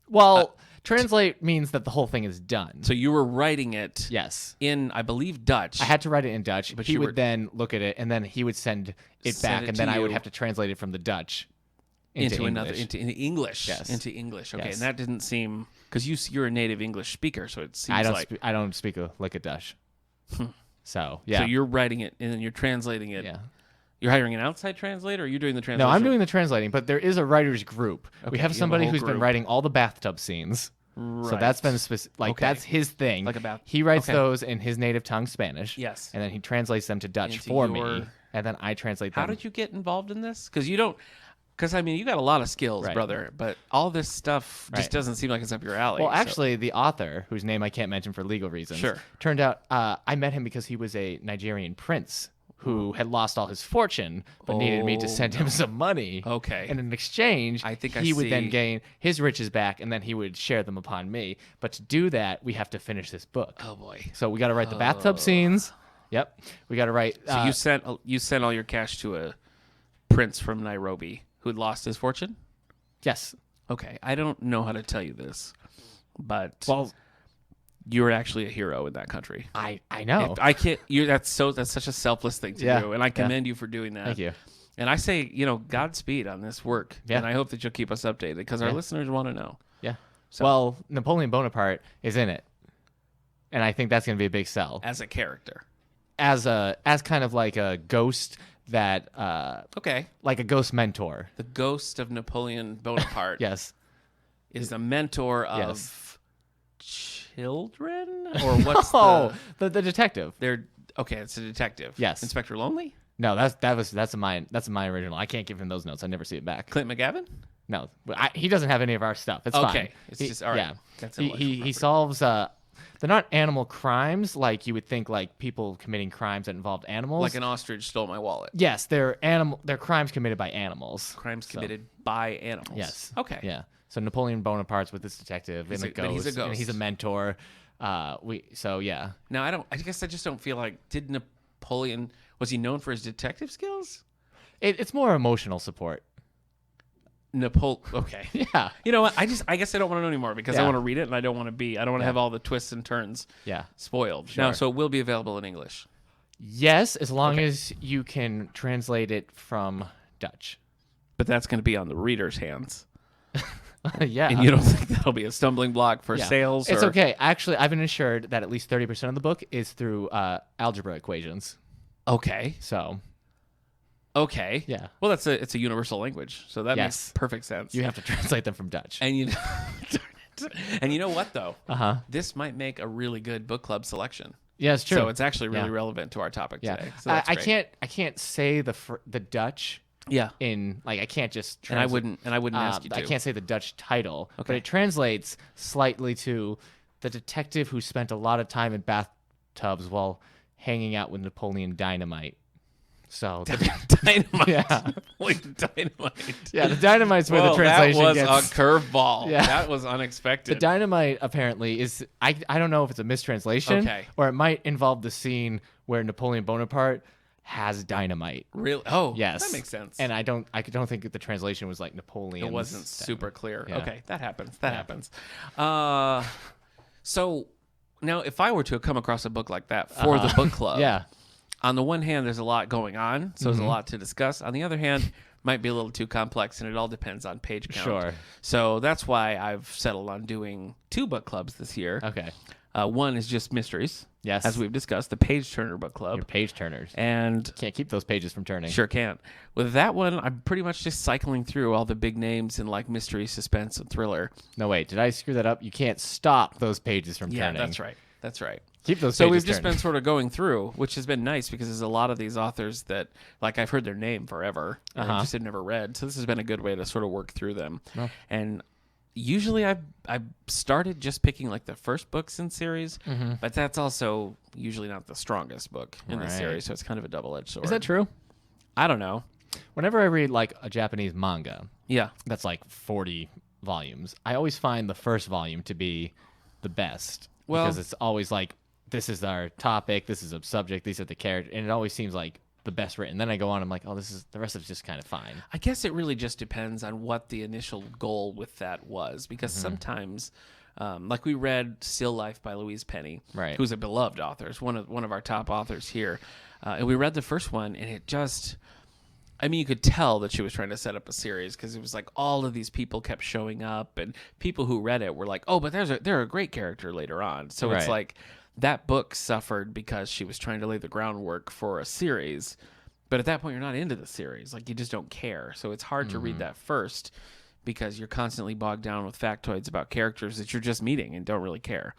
[SPEAKER 1] Well, translate means that the whole thing is done.
[SPEAKER 2] So you were writing it
[SPEAKER 1] Yes.
[SPEAKER 2] in, I believe, Dutch.
[SPEAKER 1] I had to write it in Dutch,
[SPEAKER 2] But
[SPEAKER 1] he
[SPEAKER 2] you
[SPEAKER 1] would
[SPEAKER 2] were-
[SPEAKER 1] then look at it, and then he would send it
[SPEAKER 2] Send
[SPEAKER 1] back,
[SPEAKER 2] it
[SPEAKER 1] and
[SPEAKER 2] to
[SPEAKER 1] then I would
[SPEAKER 2] you.
[SPEAKER 1] have to translate it from the Dutch into English. Yes.
[SPEAKER 2] into English. Okay,
[SPEAKER 1] Yes.
[SPEAKER 2] and that didn't seem because you're a native English speaker, so it seems
[SPEAKER 1] I don't.
[SPEAKER 2] like
[SPEAKER 1] I don't speak a lick of Dutch. So yeah.
[SPEAKER 2] so you're writing it and then you're translating it.
[SPEAKER 1] Yeah.
[SPEAKER 2] You're hiring an outside translator, or you're doing the translation?
[SPEAKER 1] No, I'm doing the translating, but there is a writers group.
[SPEAKER 2] Okay,
[SPEAKER 1] We
[SPEAKER 2] you
[SPEAKER 1] have
[SPEAKER 2] have a
[SPEAKER 1] somebody
[SPEAKER 2] whole
[SPEAKER 1] who's been
[SPEAKER 2] group.
[SPEAKER 1] writing all the bathtub scenes. So that's been
[SPEAKER 2] Okay.
[SPEAKER 1] that's his thing.
[SPEAKER 2] Like a bath-
[SPEAKER 1] He writes
[SPEAKER 2] okay.
[SPEAKER 1] those in his native tongue, Spanish.
[SPEAKER 2] Yes.
[SPEAKER 1] And then he translates them to Dutch
[SPEAKER 2] Into
[SPEAKER 1] for
[SPEAKER 2] your-
[SPEAKER 1] me, and then I translate them.
[SPEAKER 2] How did you get involved in this? Because you don't. Because I mean, you got a lot of skills,
[SPEAKER 1] Right.
[SPEAKER 2] brother. But all this stuff just
[SPEAKER 1] Right.
[SPEAKER 2] doesn't seem like it's up your alley.
[SPEAKER 1] Well,
[SPEAKER 2] so-
[SPEAKER 1] actually, the author, whose name I can't mention for legal reasons,
[SPEAKER 2] Sure.
[SPEAKER 1] turned out I met him because he was a Nigerian prince who had lost all his fortune but needed me to send him some money.
[SPEAKER 2] Okay.
[SPEAKER 1] And in exchange,
[SPEAKER 2] I think I
[SPEAKER 1] he would then
[SPEAKER 2] see.
[SPEAKER 1] gain his riches back, and then he would share them upon me. But to do that, we have to finish this book.
[SPEAKER 2] oh boy.
[SPEAKER 1] So we got to write the bathtub scenes. Yep. We got to write.
[SPEAKER 2] So you sent all your cash to a prince from Nairobi who'd lost his fortune.
[SPEAKER 1] Yes.
[SPEAKER 2] Okay, I don't know how to tell you this, but
[SPEAKER 1] Well,
[SPEAKER 2] you're actually a hero in that country.
[SPEAKER 1] I know.
[SPEAKER 2] I can't. That's such a selfless thing to
[SPEAKER 1] Yeah,
[SPEAKER 2] do, and I
[SPEAKER 1] yeah.
[SPEAKER 2] commend you for doing that.
[SPEAKER 1] Thank you.
[SPEAKER 2] And I say, Godspeed on this work,
[SPEAKER 1] Yeah.
[SPEAKER 2] and I hope that you'll keep us updated because our
[SPEAKER 1] Yeah.
[SPEAKER 2] listeners want to know.
[SPEAKER 1] Yeah.
[SPEAKER 2] So-
[SPEAKER 1] Well, Napoleon Bonaparte is in it, and I think that's going to be a big sell
[SPEAKER 2] As a character.
[SPEAKER 1] as kind of like a ghost that
[SPEAKER 2] Okay.
[SPEAKER 1] like a ghost mentor.
[SPEAKER 2] The ghost of Napoleon Bonaparte
[SPEAKER 1] Yes.
[SPEAKER 2] is the mentor of
[SPEAKER 1] Yes.
[SPEAKER 2] children, or what's
[SPEAKER 1] Oh, the detective.
[SPEAKER 2] They're okay. It's a detective.
[SPEAKER 1] Yes.
[SPEAKER 2] Inspector Lonely,
[SPEAKER 1] No, that's my original. I can't give him those notes. I never see it back.
[SPEAKER 2] Clint McGavin.
[SPEAKER 1] No, he doesn't have any of our stuff. It's fine.
[SPEAKER 2] Okay. It's just all right.
[SPEAKER 1] Yeah,
[SPEAKER 2] That's
[SPEAKER 1] he
[SPEAKER 2] intellectual
[SPEAKER 1] he
[SPEAKER 2] property.
[SPEAKER 1] solves. They're not animal crimes like you would think, like people committing crimes that involved animals.
[SPEAKER 2] Like an ostrich stole my wallet.
[SPEAKER 1] Yes, they're crimes committed by animals.
[SPEAKER 2] Crimes
[SPEAKER 1] So,
[SPEAKER 2] committed by animals.
[SPEAKER 1] Yes.
[SPEAKER 2] Okay.
[SPEAKER 1] Yeah. So Napoleon Bonaparte's with this detective and a
[SPEAKER 2] but he's a
[SPEAKER 1] ghost, and he's a
[SPEAKER 2] ghost.
[SPEAKER 1] mentor. Yeah.
[SPEAKER 2] Now I guess I just don't feel like did Napoleon was he known for his detective skills?
[SPEAKER 1] It's more emotional support.
[SPEAKER 2] Okay.
[SPEAKER 1] Yeah.
[SPEAKER 2] You know what? I guess I don't want to know anymore because I
[SPEAKER 1] Yeah.
[SPEAKER 2] want to read it and I don't want to
[SPEAKER 1] Yeah.
[SPEAKER 2] have all the twists and turns
[SPEAKER 1] Yeah.
[SPEAKER 2] spoiled.
[SPEAKER 1] Sure.
[SPEAKER 2] Now, so it will be available in English.
[SPEAKER 1] Yes, as long
[SPEAKER 2] Okay.
[SPEAKER 1] as you can translate it from Dutch.
[SPEAKER 2] But that's going to be on the reader's hands.
[SPEAKER 1] Yeah.
[SPEAKER 2] And you don't think that'll be a stumbling block for
[SPEAKER 1] Yeah.
[SPEAKER 2] sales?
[SPEAKER 1] It's
[SPEAKER 2] or-
[SPEAKER 1] okay. Actually, I've been assured that at least 30% of the book is through algebra equations.
[SPEAKER 2] Okay.
[SPEAKER 1] So,
[SPEAKER 2] Okay.
[SPEAKER 1] yeah.
[SPEAKER 2] Well, it's a universal language, so that
[SPEAKER 1] Yes.
[SPEAKER 2] makes perfect sense.
[SPEAKER 1] You have to translate them from Dutch.
[SPEAKER 2] And you darn it. And you know what though?
[SPEAKER 1] Uh-huh.
[SPEAKER 2] This might make a really good book club selection.
[SPEAKER 1] Yeah, it's true.
[SPEAKER 2] So it's actually really
[SPEAKER 1] Yeah.
[SPEAKER 2] relevant to our topic
[SPEAKER 1] Yeah.
[SPEAKER 2] today. So that's
[SPEAKER 1] I
[SPEAKER 2] great.
[SPEAKER 1] can't say the Dutch
[SPEAKER 2] Yeah.
[SPEAKER 1] in like I can't just
[SPEAKER 2] And I
[SPEAKER 1] translate.
[SPEAKER 2] wouldn't ask you to.
[SPEAKER 1] I can't say the Dutch title, but
[SPEAKER 2] Okay.
[SPEAKER 1] it translates slightly to the detective who spent a lot of time in bathtubs while hanging out with Napoleon Dynamite. So
[SPEAKER 2] Dynamite.
[SPEAKER 1] Yeah.
[SPEAKER 2] Like Dynamite.
[SPEAKER 1] yeah, the Dynamite's where the
[SPEAKER 2] Whoa,
[SPEAKER 1] translation
[SPEAKER 2] that was
[SPEAKER 1] gets.
[SPEAKER 2] a curveball.
[SPEAKER 1] Yeah.
[SPEAKER 2] That was unexpected.
[SPEAKER 1] The Dynamite apparently is. I don't know if it's a mistranslation,
[SPEAKER 2] Okay.
[SPEAKER 1] or it might involve the scene where Napoleon Bonaparte has dynamite.
[SPEAKER 2] Really? Oh,
[SPEAKER 1] Yes,
[SPEAKER 2] that makes sense.
[SPEAKER 1] And I don't think that the translation was like Napoleon.
[SPEAKER 2] It wasn't super clear.
[SPEAKER 1] Yeah.
[SPEAKER 2] Okay, that happens. That happens. So now, if I were to come across a book like that for the book club,
[SPEAKER 1] Yeah.
[SPEAKER 2] on the one hand, there's a lot going on, so there's a lot to discuss. On the other hand, might be a little too complex, and it all depends on page count.
[SPEAKER 1] Sure.
[SPEAKER 2] So that's why I've settled on doing 2 book clubs this year.
[SPEAKER 1] Okay.
[SPEAKER 2] One is just mysteries.
[SPEAKER 1] Yes.
[SPEAKER 2] As we've discussed, the Page Turner book club.
[SPEAKER 1] Your page turners.
[SPEAKER 2] And
[SPEAKER 1] Can't keep those pages from turning.
[SPEAKER 2] sure can't. With that one, I'm pretty much just cycling through all the big names in like mystery, suspense, and thriller.
[SPEAKER 1] No, wait. Did I screw that up? You can't stop those pages from
[SPEAKER 2] Yeah,
[SPEAKER 1] turning.
[SPEAKER 2] that's right. That's right.
[SPEAKER 1] Keep those
[SPEAKER 2] So
[SPEAKER 1] pages
[SPEAKER 2] we've just
[SPEAKER 1] turning.
[SPEAKER 2] been sort of going through, which has been nice because there's a lot of these authors that, like, I've heard their name forever, and I just had never read. So this has been a good way to sort of work through them.
[SPEAKER 1] Well.
[SPEAKER 2] And usually I started just picking like the first books in series, but that's also usually not the strongest book in the
[SPEAKER 1] Right.
[SPEAKER 2] series, so it's kind of a double-edged sword.
[SPEAKER 1] Is that true?
[SPEAKER 2] I don't know.
[SPEAKER 1] Whenever I read like a Japanese manga
[SPEAKER 2] Yeah.
[SPEAKER 1] that's like 40 volumes, I always find the first volume to be the best.
[SPEAKER 2] Well-
[SPEAKER 1] because it's always like, this is our topic, this is a subject, these are the characters, and it always seems like the best written. Then I go on, I'm like, oh, the rest of it's just kind of fine.
[SPEAKER 2] I guess it really just depends on what the initial goal with that was, because sometimes, like we read Still Life by Louise Penny,
[SPEAKER 1] Right.
[SPEAKER 2] who's a beloved author, is one of our top authors here, and we read the first one, and it just, I mean, you could tell that she was trying to set up a series because it was like all of these people kept showing up, and people who read it were like, oh, but they're a great character later on. So it's
[SPEAKER 1] Right.
[SPEAKER 2] like that book suffered because she was trying to lay the groundwork for a series. But at that point, you're not into the series. Like, you just don't care. So it's hard to read that first because you're constantly bogged down with factoids about characters that you're just meeting and don't really care.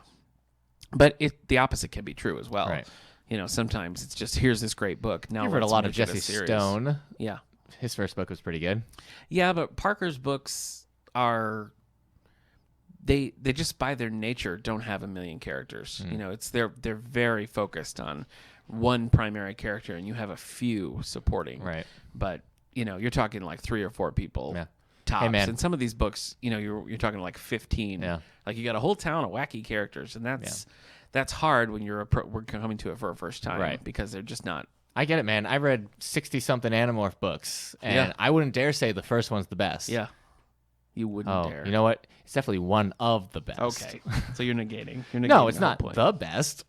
[SPEAKER 2] But the opposite can be true as well.
[SPEAKER 1] Right.
[SPEAKER 2] You know, sometimes it's just, here's this great book. Now
[SPEAKER 1] You've read a
[SPEAKER 2] let's
[SPEAKER 1] lot of
[SPEAKER 2] make it a
[SPEAKER 1] Jesse
[SPEAKER 2] series.
[SPEAKER 1] Stone.
[SPEAKER 2] Yeah.
[SPEAKER 1] His first book was pretty good.
[SPEAKER 2] Yeah, but Parker's books are... They just by their nature don't have a million characters. You know, they're very focused on one primary character, and you have a few supporting.
[SPEAKER 1] Right.
[SPEAKER 2] But you know, you're talking like 3 or 4 people
[SPEAKER 1] Yeah.
[SPEAKER 2] tops.
[SPEAKER 1] Hey, man.
[SPEAKER 2] And some of these books, you know, you're talking like 15.
[SPEAKER 1] Yeah.
[SPEAKER 2] Like you got a whole town of wacky characters, and that's hard when we're coming to it for a first time,
[SPEAKER 1] Right.
[SPEAKER 2] Because they're just not.
[SPEAKER 1] I get it, man. I read 60-something Animorph books, and
[SPEAKER 2] Yeah.
[SPEAKER 1] I wouldn't dare say the first one's the best.
[SPEAKER 2] Yeah. You wouldn't
[SPEAKER 1] Oh,
[SPEAKER 2] dare.
[SPEAKER 1] you know what? It's definitely one of the best.
[SPEAKER 2] Okay. So you're negating. You're negating
[SPEAKER 1] No, it's
[SPEAKER 2] the whole
[SPEAKER 1] not
[SPEAKER 2] point.
[SPEAKER 1] the best.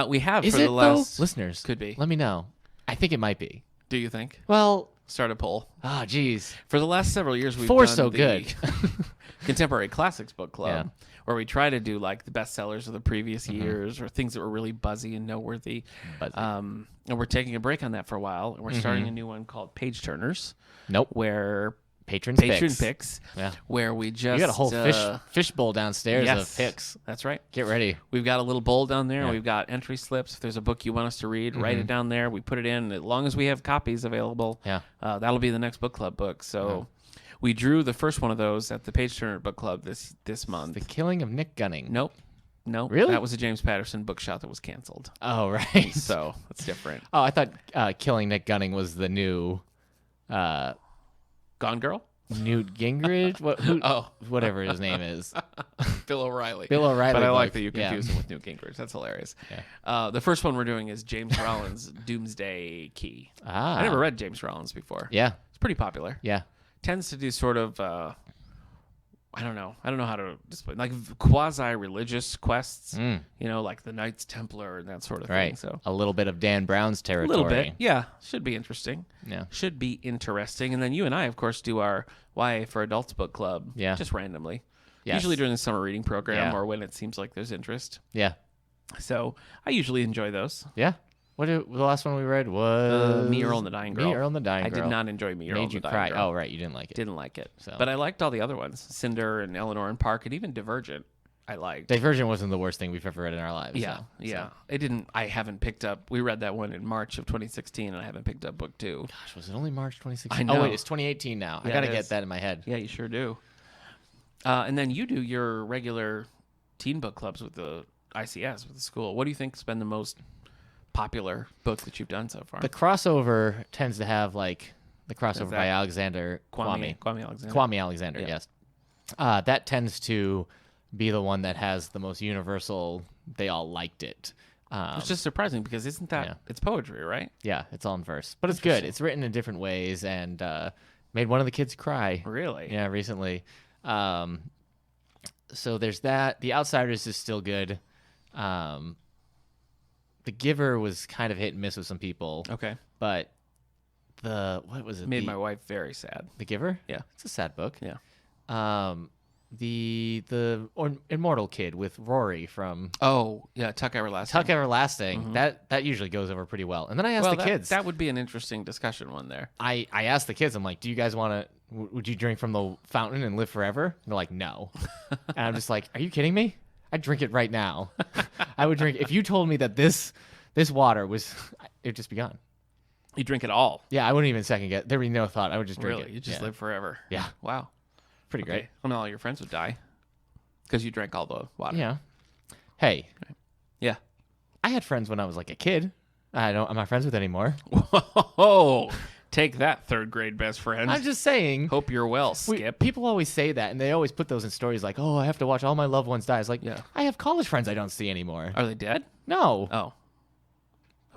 [SPEAKER 2] We have
[SPEAKER 1] Is
[SPEAKER 2] for
[SPEAKER 1] it,
[SPEAKER 2] the last
[SPEAKER 1] though? Listeners,
[SPEAKER 2] Could be.
[SPEAKER 1] let me know. I think it might be.
[SPEAKER 2] Do you think?
[SPEAKER 1] Well,
[SPEAKER 2] Start a poll.
[SPEAKER 1] geez.
[SPEAKER 2] For the last several years, we've
[SPEAKER 1] 4
[SPEAKER 2] done
[SPEAKER 1] so
[SPEAKER 2] the
[SPEAKER 1] good.
[SPEAKER 2] Contemporary Classics Book Club,
[SPEAKER 1] Yeah.
[SPEAKER 2] where we try to do like the bestsellers of the previous years or things that were really buzzy and noteworthy.
[SPEAKER 1] Buzzy.
[SPEAKER 2] And we're taking a break on that for a while, and we're starting a new one called Page Turners,
[SPEAKER 1] Nope.
[SPEAKER 2] where
[SPEAKER 1] Patron
[SPEAKER 2] picks,
[SPEAKER 1] Yeah.
[SPEAKER 2] where we just
[SPEAKER 1] You got a whole fish bowl downstairs
[SPEAKER 2] yes,
[SPEAKER 1] of picks.
[SPEAKER 2] That's right.
[SPEAKER 1] Get ready.
[SPEAKER 2] We've got a little bowl down there.
[SPEAKER 1] Yeah.
[SPEAKER 2] We've got entry slips. If there's a book you want us to read, write it down there. We put it in. As long as we have copies available,
[SPEAKER 1] Yeah.
[SPEAKER 2] that'll be the next book club book. So we drew the first one of those at the Page Turner Book Club this month.
[SPEAKER 1] The Killing of Nick Gunning.
[SPEAKER 2] Nope.
[SPEAKER 1] Really?
[SPEAKER 2] That was a James Patterson bookshot that was canceled.
[SPEAKER 1] Oh, right.
[SPEAKER 2] So that's different.
[SPEAKER 1] Oh, I thought Killing Nick Gunning was the new
[SPEAKER 2] Gone Girl?
[SPEAKER 1] Newt Gingrich. Whatever his name is.
[SPEAKER 2] Bill O'Reilly.
[SPEAKER 1] Bill O'Reilly
[SPEAKER 2] But I like
[SPEAKER 1] book.
[SPEAKER 2] that you
[SPEAKER 1] Yeah.
[SPEAKER 2] confuse him with Newt Gingrich. That's hilarious.
[SPEAKER 1] Yeah.
[SPEAKER 2] The first one we're doing is James Rollins' Doomsday Key.
[SPEAKER 1] Ah.
[SPEAKER 2] I never read James Rollins before.
[SPEAKER 1] Yeah.
[SPEAKER 2] It's pretty popular.
[SPEAKER 1] Yeah.
[SPEAKER 2] Tends to do sort of I don't know how to display, like quasi-religious quests, you know, like the Knights Templar and that sort of thing.
[SPEAKER 1] Right.
[SPEAKER 2] So
[SPEAKER 1] A little bit of Dan Brown's
[SPEAKER 2] a
[SPEAKER 1] territory.
[SPEAKER 2] little bit, yeah, should be interesting.
[SPEAKER 1] Yeah.
[SPEAKER 2] Should be interesting. And then you and I, of course, do our YA for Adults book club,
[SPEAKER 1] Yeah.
[SPEAKER 2] just randomly,
[SPEAKER 1] Yes.
[SPEAKER 2] usually during the summer reading program
[SPEAKER 1] Yeah.
[SPEAKER 2] or when it seems like there's interest.
[SPEAKER 1] Yeah.
[SPEAKER 2] So I usually enjoy those.
[SPEAKER 1] Yeah. The last one we read was
[SPEAKER 2] Me, Earl, and the Dying Girl.
[SPEAKER 1] Me, Earl, and the Dying
[SPEAKER 2] I
[SPEAKER 1] Girl.
[SPEAKER 2] did not enjoy Me, Earl,
[SPEAKER 1] Made
[SPEAKER 2] and
[SPEAKER 1] you
[SPEAKER 2] the
[SPEAKER 1] cry.
[SPEAKER 2] Dying Girl.
[SPEAKER 1] Oh, right. You didn't like it.
[SPEAKER 2] Didn't like it.
[SPEAKER 1] So.
[SPEAKER 2] But I liked all the other ones. Cinder and Eleanor and Park and even Divergent. I liked.
[SPEAKER 1] Divergent wasn't the worst thing we've ever read in our lives.
[SPEAKER 2] Yeah,
[SPEAKER 1] so.
[SPEAKER 2] yeah. I haven't picked up. We read that one in March of 2016, and I haven't picked up book 2.
[SPEAKER 1] Gosh, was it only March 2016?
[SPEAKER 2] I know.
[SPEAKER 1] Oh, wait, it's 2018 now. I
[SPEAKER 2] Yeah,
[SPEAKER 1] got to
[SPEAKER 2] it
[SPEAKER 1] get
[SPEAKER 2] is.
[SPEAKER 1] that in my head.
[SPEAKER 2] Yeah, you sure do. And then you do your regular teen book clubs with the ICS, with the school. What do you think's been the most popular book that you've done so far.
[SPEAKER 1] The crossover tends to have like the crossover
[SPEAKER 2] that
[SPEAKER 1] by Alexander Kwame.
[SPEAKER 2] Alexander.
[SPEAKER 1] Kwame Alexander,
[SPEAKER 2] Yeah.
[SPEAKER 1] yes. That tends to be the one that has the most universal. They all liked it.
[SPEAKER 2] It's just surprising because isn't that it's poetry, right?
[SPEAKER 1] Yeah, it's all in verse, but it's good. It's written in different ways and made one of the kids cry.
[SPEAKER 2] Really?
[SPEAKER 1] Yeah, recently. So there's that. The Outsiders is still good. The Giver was kind of hit and miss with some people.
[SPEAKER 2] Okay.
[SPEAKER 1] But what was it?
[SPEAKER 2] Made my wife very sad.
[SPEAKER 1] The Giver?
[SPEAKER 2] Yeah.
[SPEAKER 1] It's a sad book.
[SPEAKER 2] Yeah.
[SPEAKER 1] The Immortal Kid with Rory from
[SPEAKER 2] Oh, yeah, Tuck Everlasting.
[SPEAKER 1] Tuck Everlasting. That usually goes over pretty well. And then I asked the kids.
[SPEAKER 2] That would be an interesting discussion one there.
[SPEAKER 1] I asked the kids, I'm like, do you guys want to, would you drink from the fountain and live forever? And they're like, no. And I'm just like, are you kidding me? I'd drink it right now. I would drink, if you told me that this water was, it'd just be gone.
[SPEAKER 2] You drink it all.
[SPEAKER 1] Yeah, I wouldn't even second guess. There would be no thought. I would just drink
[SPEAKER 2] Really?
[SPEAKER 1] it.
[SPEAKER 2] You just live forever.
[SPEAKER 1] Yeah.
[SPEAKER 2] Wow.
[SPEAKER 1] Pretty
[SPEAKER 2] Okay.
[SPEAKER 1] great.
[SPEAKER 2] Well, now all your friends would die because you drank all the water.
[SPEAKER 1] Yeah. Hey,
[SPEAKER 2] Yeah.
[SPEAKER 1] I had friends when I was like a kid. I'm not friends with anymore.
[SPEAKER 2] Whoa. Take that, third grade best friend.
[SPEAKER 1] I'm just saying.
[SPEAKER 2] Hope you're well, Skip.
[SPEAKER 1] People always say that, and they always put those in stories like, oh, I have to watch all my loved ones die. It's like,
[SPEAKER 2] Yeah.
[SPEAKER 1] I have college friends I don't see anymore.
[SPEAKER 2] Are they dead?
[SPEAKER 1] No.
[SPEAKER 2] Oh.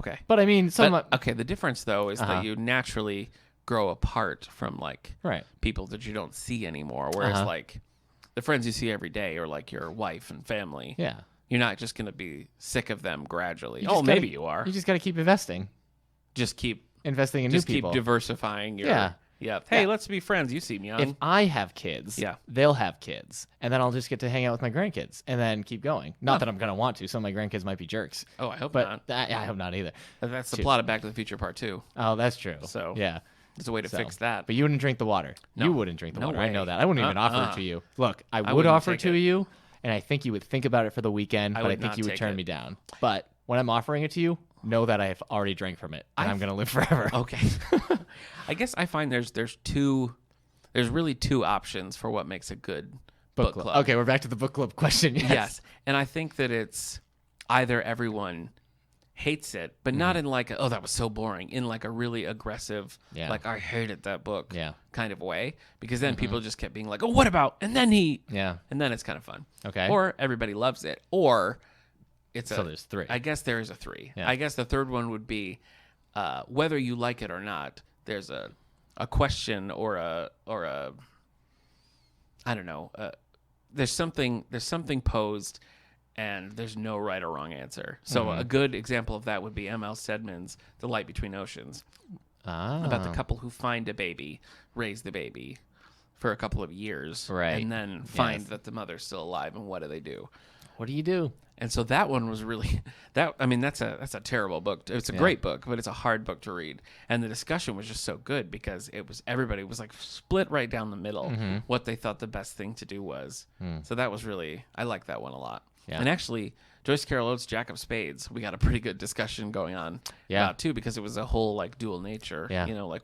[SPEAKER 2] Okay.
[SPEAKER 1] But I mean,
[SPEAKER 2] Okay, the difference, though, is that you naturally grow apart from, like,
[SPEAKER 1] right.
[SPEAKER 2] people that you don't see anymore. Whereas, like, the friends you see every day are, like, your wife and family.
[SPEAKER 1] Yeah.
[SPEAKER 2] You're not just going to be sick of them gradually.
[SPEAKER 1] You just
[SPEAKER 2] Maybe
[SPEAKER 1] gotta-
[SPEAKER 2] you are.
[SPEAKER 1] You just got to keep investing.
[SPEAKER 2] Just keep
[SPEAKER 1] Investing in new people.
[SPEAKER 2] keep diversifying your
[SPEAKER 1] Yeah.
[SPEAKER 2] Hey,
[SPEAKER 1] Yeah.
[SPEAKER 2] let's be friends. You seem young.
[SPEAKER 1] If I have kids,
[SPEAKER 2] Yeah.
[SPEAKER 1] they'll have kids, and then I'll just get to hang out with my grandkids, and then keep going. Not that I'm gonna want to. Some of my grandkids might be jerks,
[SPEAKER 2] Oh, I hope
[SPEAKER 1] but
[SPEAKER 2] not.
[SPEAKER 1] I hope not either.
[SPEAKER 2] That's the plot of Back to the Future Part 2.
[SPEAKER 1] Oh, that's true.
[SPEAKER 2] So,
[SPEAKER 1] yeah,
[SPEAKER 2] There's a way to fix that.
[SPEAKER 1] but you wouldn't drink the water.
[SPEAKER 2] No.
[SPEAKER 1] You wouldn't drink the
[SPEAKER 2] No
[SPEAKER 1] water. I know
[SPEAKER 2] way.
[SPEAKER 1] that. I wouldn't even offer it to you. Look, I would
[SPEAKER 2] wouldn't
[SPEAKER 1] offer it
[SPEAKER 2] take
[SPEAKER 1] to
[SPEAKER 2] it.
[SPEAKER 1] you, and I think you would think about it for the weekend, but I
[SPEAKER 2] would
[SPEAKER 1] think
[SPEAKER 2] not
[SPEAKER 1] you would
[SPEAKER 2] take
[SPEAKER 1] turn
[SPEAKER 2] it.
[SPEAKER 1] me down. But when I'm offering it to you, know that I have already drank from it, and I'm gonna live forever.
[SPEAKER 2] Okay. I guess I find there's really two options for what makes a good book club.
[SPEAKER 1] Okay, we're back to the book club question.
[SPEAKER 2] Yes. And I think that it's either everyone hates it, but not in like, oh, that was so boring, in like a really aggressive,
[SPEAKER 1] Yeah.
[SPEAKER 2] like, I hated that book
[SPEAKER 1] Yeah.
[SPEAKER 2] kind of way. Because then people just kept being like, oh, what about? And then
[SPEAKER 1] Yeah.
[SPEAKER 2] and then it's kind of fun.
[SPEAKER 1] Okay.
[SPEAKER 2] Or everybody loves it. Or it's
[SPEAKER 1] So there's three.
[SPEAKER 2] I guess there is a three.
[SPEAKER 1] Yeah.
[SPEAKER 2] I guess the third one would be whether you like it or not. There's a question or a I don't know. There's something posed, and there's no right or wrong answer. So a good example of that would be M.L. Stedman's *The Light Between Oceans*, about the couple who find a baby, raise the baby for a couple of years,
[SPEAKER 1] Right.
[SPEAKER 2] and then find
[SPEAKER 1] Yes.
[SPEAKER 2] that the mother's still alive, and what do they do?
[SPEAKER 1] What do you do?
[SPEAKER 2] And so that one was really that's a terrible book. It's a great book, but it's a hard book to read. And the discussion was just so good because everybody was like split right down the middle what they thought the best thing to do was. So that was really, I like that one a lot.
[SPEAKER 1] Yeah.
[SPEAKER 2] And actually, Joyce Carol Oates' Jack of Spades, we got a pretty good discussion going on too, because it was a whole like dual nature.
[SPEAKER 1] Yeah.
[SPEAKER 2] You know, like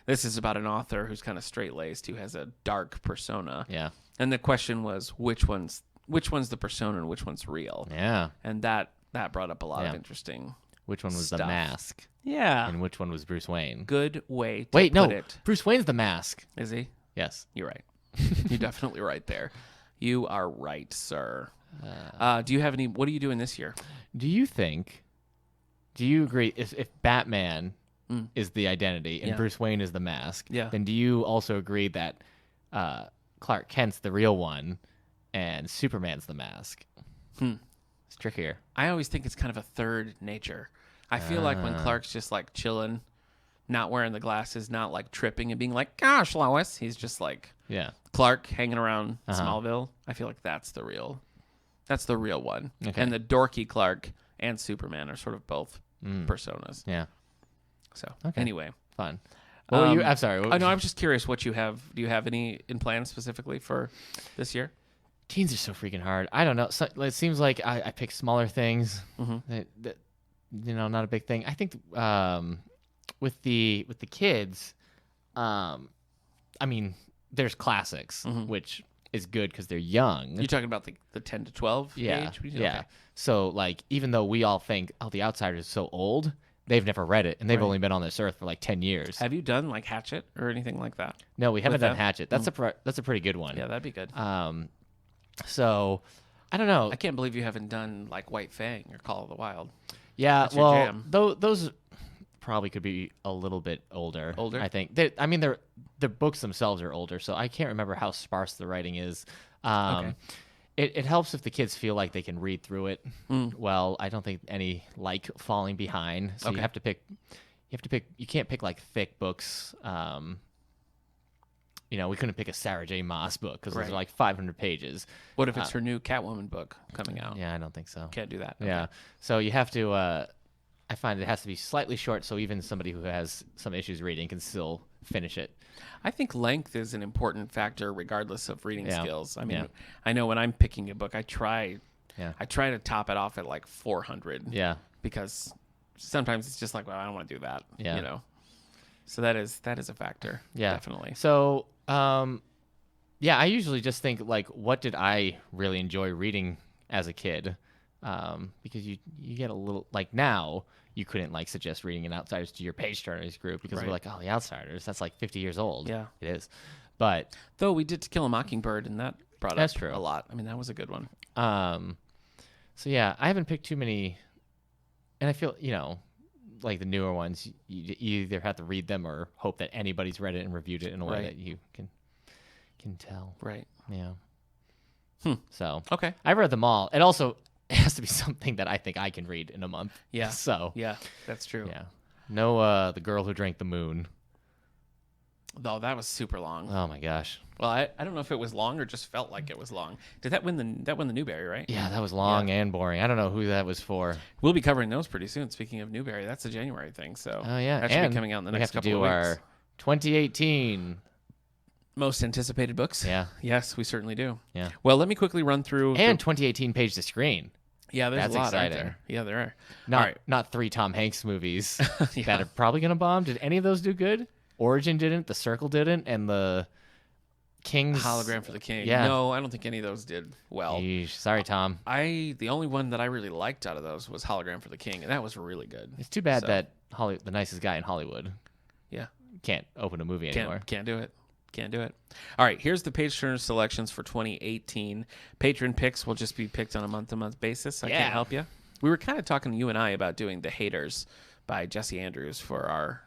[SPEAKER 2] this is about an author who's kind of straight-laced, who has a dark persona.
[SPEAKER 1] Yeah.
[SPEAKER 2] And the question was which one's the persona and which one's real.
[SPEAKER 1] Yeah.
[SPEAKER 2] And that brought up a lot of
[SPEAKER 1] Yeah.
[SPEAKER 2] interesting.
[SPEAKER 1] Which one was the
[SPEAKER 2] Stuff.
[SPEAKER 1] mask?
[SPEAKER 2] Yeah.
[SPEAKER 1] And which one was Bruce Wayne?
[SPEAKER 2] Good way to
[SPEAKER 1] Wait,
[SPEAKER 2] put
[SPEAKER 1] no.
[SPEAKER 2] it.
[SPEAKER 1] Bruce Wayne's the mask.
[SPEAKER 2] Is he?
[SPEAKER 1] Yes.
[SPEAKER 2] You're right. You're definitely right there. You are right, sir. Do you have any? What are you doing this year?
[SPEAKER 1] Do you agree if Batman is the identity and
[SPEAKER 2] Yeah.
[SPEAKER 1] Bruce Wayne is the mask,
[SPEAKER 2] Yeah.
[SPEAKER 1] then do you also agree that Clark Kent's the real one and Superman's the mask? It's trickier.
[SPEAKER 2] I always think it's kind of a third nature. I feel like when Clark's just like chilling, not wearing the glasses, not like tripping and being like, gosh, Lois, he's just like
[SPEAKER 1] Yeah.
[SPEAKER 2] Clark hanging around Smallville. I feel like that's the real one.
[SPEAKER 1] Okay.
[SPEAKER 2] And the dorky Clark and Superman are sort of both personas.
[SPEAKER 1] Yeah.
[SPEAKER 2] So
[SPEAKER 1] Okay.
[SPEAKER 2] anyway.
[SPEAKER 1] Fun. What were you? I'm sorry.
[SPEAKER 2] I know. I'm just curious what you have. Do you have any in plan specifically for this year?
[SPEAKER 1] Teens are so freaking hard. I don't know. So, it seems like I pick smaller things. That not a big thing. I think with the kids, I mean, there's classics which is good because they're young.
[SPEAKER 2] You're talking about the 10 to 12
[SPEAKER 1] Yeah,
[SPEAKER 2] age?
[SPEAKER 1] yeah.
[SPEAKER 2] Okay.
[SPEAKER 1] So like, even though we all think, oh, The Outsiders is so old, they've never read it, and they've
[SPEAKER 2] Right.
[SPEAKER 1] only been on this earth for like 10 years.
[SPEAKER 2] Have you done like Hatchet or anything like that?
[SPEAKER 1] No, we haven't
[SPEAKER 2] with
[SPEAKER 1] done
[SPEAKER 2] them?
[SPEAKER 1] Hatchet. That's that's a pretty good one.
[SPEAKER 2] Yeah, that'd be good.
[SPEAKER 1] So I don't know.
[SPEAKER 2] I can't believe you haven't done like White Fang or Call of the Wild.
[SPEAKER 1] Yeah,
[SPEAKER 2] That's your
[SPEAKER 1] well,
[SPEAKER 2] jam.
[SPEAKER 1] those probably could be a little bit older.
[SPEAKER 2] Older?
[SPEAKER 1] I think. I mean, the books themselves are older, so I can't remember how sparse the writing is.
[SPEAKER 2] Okay.
[SPEAKER 1] It helps if the kids feel like they can read through it. Well, I don't think any like falling behind. So
[SPEAKER 2] Okay.
[SPEAKER 1] you have to pick. You can't pick like thick books. We couldn't pick a Sarah J. Maas book because those
[SPEAKER 2] Right.
[SPEAKER 1] are like 500 pages.
[SPEAKER 2] What if it's her new Catwoman book coming out?
[SPEAKER 1] Yeah, I don't think so.
[SPEAKER 2] Can't do that.
[SPEAKER 1] Yeah.
[SPEAKER 2] Okay.
[SPEAKER 1] So you have to. I find it has to be slightly short, so even somebody who has some issues reading can still finish it.
[SPEAKER 2] I think length is an important factor regardless of reading
[SPEAKER 1] Yeah.
[SPEAKER 2] skills. I mean,
[SPEAKER 1] Yeah.
[SPEAKER 2] I know when I'm picking a book, I try
[SPEAKER 1] Yeah.
[SPEAKER 2] to top it off at like 400
[SPEAKER 1] Yeah.
[SPEAKER 2] because sometimes it's just like, well, I don't want to do that.
[SPEAKER 1] Yeah.
[SPEAKER 2] You know. So that is a factor.
[SPEAKER 1] Yeah.
[SPEAKER 2] Definitely.
[SPEAKER 1] So, yeah, I usually just think like, what did I really enjoy reading as a kid? Because you get a little like now you couldn't like suggest reading an Outsiders to your page turners group because we're
[SPEAKER 2] Right.
[SPEAKER 1] like, oh, the Outsiders, that's like 50 years old.
[SPEAKER 2] Yeah.
[SPEAKER 1] It is. But
[SPEAKER 2] Though we did To Kill a Mockingbird, and that brought
[SPEAKER 1] That's
[SPEAKER 2] up
[SPEAKER 1] true.
[SPEAKER 2] a lot. I mean, that was a good one.
[SPEAKER 1] so yeah, I haven't picked too many, and I feel like the newer ones, you either have to read them or hope that anybody's read it and reviewed it in a way
[SPEAKER 2] Right.
[SPEAKER 1] that you can tell.
[SPEAKER 2] Right.
[SPEAKER 1] Yeah. So
[SPEAKER 2] Okay.
[SPEAKER 1] I've read them all. It also has to be something that I think I can read in a month.
[SPEAKER 2] Yeah.
[SPEAKER 1] So
[SPEAKER 2] Yeah, that's true.
[SPEAKER 1] yeah. No, The Girl Who Drank the Moon.
[SPEAKER 2] Though that was super long.
[SPEAKER 1] Oh my gosh.
[SPEAKER 2] Well, I don't know if it was long or just felt like it was long. Did that win the Newbery, right?
[SPEAKER 1] Yeah, that was long and boring. I don't know who that was for.
[SPEAKER 2] We'll be covering those pretty soon. Speaking of Newbery, that's a January thing. So
[SPEAKER 1] Oh yeah,
[SPEAKER 2] that should
[SPEAKER 1] and
[SPEAKER 2] be coming out in the
[SPEAKER 1] we
[SPEAKER 2] next
[SPEAKER 1] have to
[SPEAKER 2] couple
[SPEAKER 1] do
[SPEAKER 2] of weeks.
[SPEAKER 1] our 2018.
[SPEAKER 2] Most anticipated books.
[SPEAKER 1] Yeah,
[SPEAKER 2] Yes, we certainly do.
[SPEAKER 1] yeah,
[SPEAKER 2] Well, let me quickly run through.
[SPEAKER 1] and 2018 page to screen.
[SPEAKER 2] Yeah, there's
[SPEAKER 1] that's
[SPEAKER 2] a lot, aren't
[SPEAKER 1] exciting.
[SPEAKER 2] there? Yeah, there are.
[SPEAKER 1] Not
[SPEAKER 2] All right.
[SPEAKER 1] not 3 Tom Hanks movies
[SPEAKER 2] Yeah.
[SPEAKER 1] that are probably gonna bomb. Did any of those do good? Origin didn't. The Circle didn't, and the King's
[SPEAKER 2] Hologram for the King.
[SPEAKER 1] Yeah.
[SPEAKER 2] No, I don't think any of those did well.
[SPEAKER 1] Yeesh. Sorry, Tom.
[SPEAKER 2] The only one that I really liked out of those was Hologram for the King, and that was really good.
[SPEAKER 1] It's too bad
[SPEAKER 2] So,
[SPEAKER 1] that the nicest guy in Hollywood
[SPEAKER 2] Yeah.
[SPEAKER 1] can't open a movie anymore.
[SPEAKER 2] Can't do it. Can't do it. All right, here's the page turner selections for 2018. Patron picks will just be picked on a month-to-month basis. I
[SPEAKER 1] Yeah.
[SPEAKER 2] can't help you. We were kind of talking, you and I, about doing The Haters by Jesse Andrews for our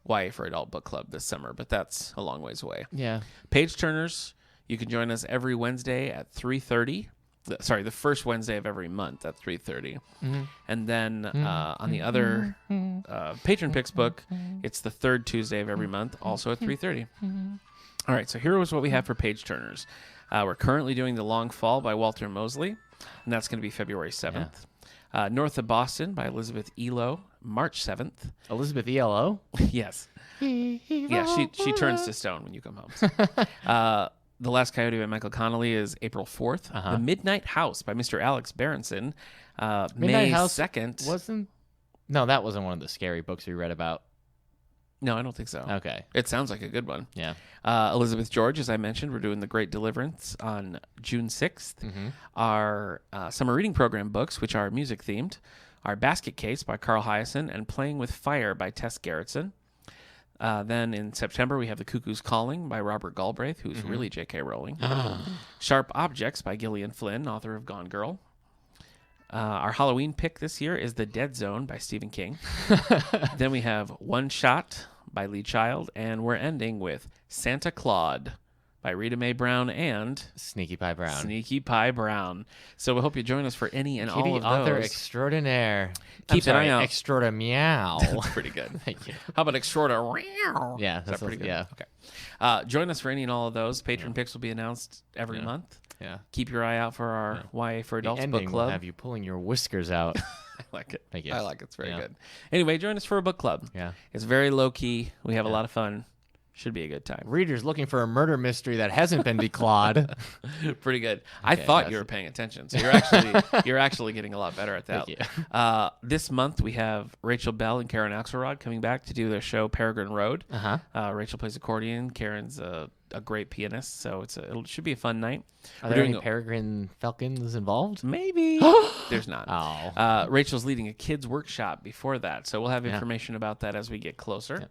[SPEAKER 2] YA for Adult book club this summer, but that's a long ways away.
[SPEAKER 1] Yeah.
[SPEAKER 2] Page turners, you can join us every Wednesday at 3:30. Sorry, the first Wednesday of every month at 3:30. And then on the other Patron Picks book, it's the third Tuesday of every month, also at 3:30. All right, so here is what we have for page turners. We're currently doing The Long Fall by Walter Mosley, and that's going to be February 7th. North of Boston by Elizabeth Elo, March 7th.
[SPEAKER 1] Elizabeth ELO.
[SPEAKER 2] Yes. Yeah, she turns to stone when you come home. The Last Coyote by Michael Connolly is April 4th. The Midnight House by Mr. Alex Berenson,
[SPEAKER 1] Midnight
[SPEAKER 2] May
[SPEAKER 1] House
[SPEAKER 2] 2nd.
[SPEAKER 1] No, that wasn't one of the scary books we read about.
[SPEAKER 2] No, I don't think so.
[SPEAKER 1] Okay.
[SPEAKER 2] It sounds like a good one.
[SPEAKER 1] Yeah.
[SPEAKER 2] Elizabeth George, as I mentioned, we're doing The Great Deliverance on June 6th. Our summer reading program books, which are music themed, are Basket Case by Carl Hyacin and Playing with Fire by Tess Gerritsen. Then in September, we have The Cuckoo's Calling by Robert Galbraith, who's really J.K. Rowling. Sharp Objects by Gillian Flynn, author of Gone Girl. Our Halloween pick this year is The Dead Zone by Stephen King. Then we have One Shot by Lee Child, and we're ending with Santa Claude by Rita Mae Brown and
[SPEAKER 1] Sneaky Pie Brown.
[SPEAKER 2] Sneaky Pie Brown. So we hope you join us for any and all
[SPEAKER 1] Kitty
[SPEAKER 2] of
[SPEAKER 1] author
[SPEAKER 2] those.
[SPEAKER 1] extraordinaire.
[SPEAKER 2] Keep an eye out.
[SPEAKER 1] Extraordinaire meow.
[SPEAKER 2] That's pretty good.
[SPEAKER 1] Thank you.
[SPEAKER 2] How about extraordinary?
[SPEAKER 1] Yeah,
[SPEAKER 2] Is that
[SPEAKER 1] that's
[SPEAKER 2] pretty good?
[SPEAKER 1] Yeah.
[SPEAKER 2] Okay. Join us for any and all of those. Patron picks will be announced every month.
[SPEAKER 1] Yeah.
[SPEAKER 2] Keep your eye out for our YA for Adults
[SPEAKER 1] Ending
[SPEAKER 2] book
[SPEAKER 1] will
[SPEAKER 2] club.
[SPEAKER 1] have you pulling your whiskers out.
[SPEAKER 2] I like it.
[SPEAKER 1] Thank you.
[SPEAKER 2] I like it. It's very
[SPEAKER 1] Yeah.
[SPEAKER 2] good. Anyway, join us for a book club.
[SPEAKER 1] Yeah.
[SPEAKER 2] It's very low key. We have a lot of fun. Should be a good time.
[SPEAKER 1] Readers looking for a murder mystery that hasn't been declawed.
[SPEAKER 2] Pretty good. I
[SPEAKER 1] Okay,
[SPEAKER 2] thought
[SPEAKER 1] that's-
[SPEAKER 2] you were paying attention, so you're actually getting a lot better at that.
[SPEAKER 1] Thank you.
[SPEAKER 2] This month we have Rachel Bell and Karen Axelrod coming back to do their show Peregrine Road.
[SPEAKER 1] Uh-huh.
[SPEAKER 2] Rachel plays accordion. Karen's a a great pianist, so it should be a fun night.
[SPEAKER 1] Are there any peregrine falcons involved?
[SPEAKER 2] Maybe. There's not.
[SPEAKER 1] Oh.
[SPEAKER 2] Rachel's leading a kids workshop before that, so we'll have information about that as we get closer.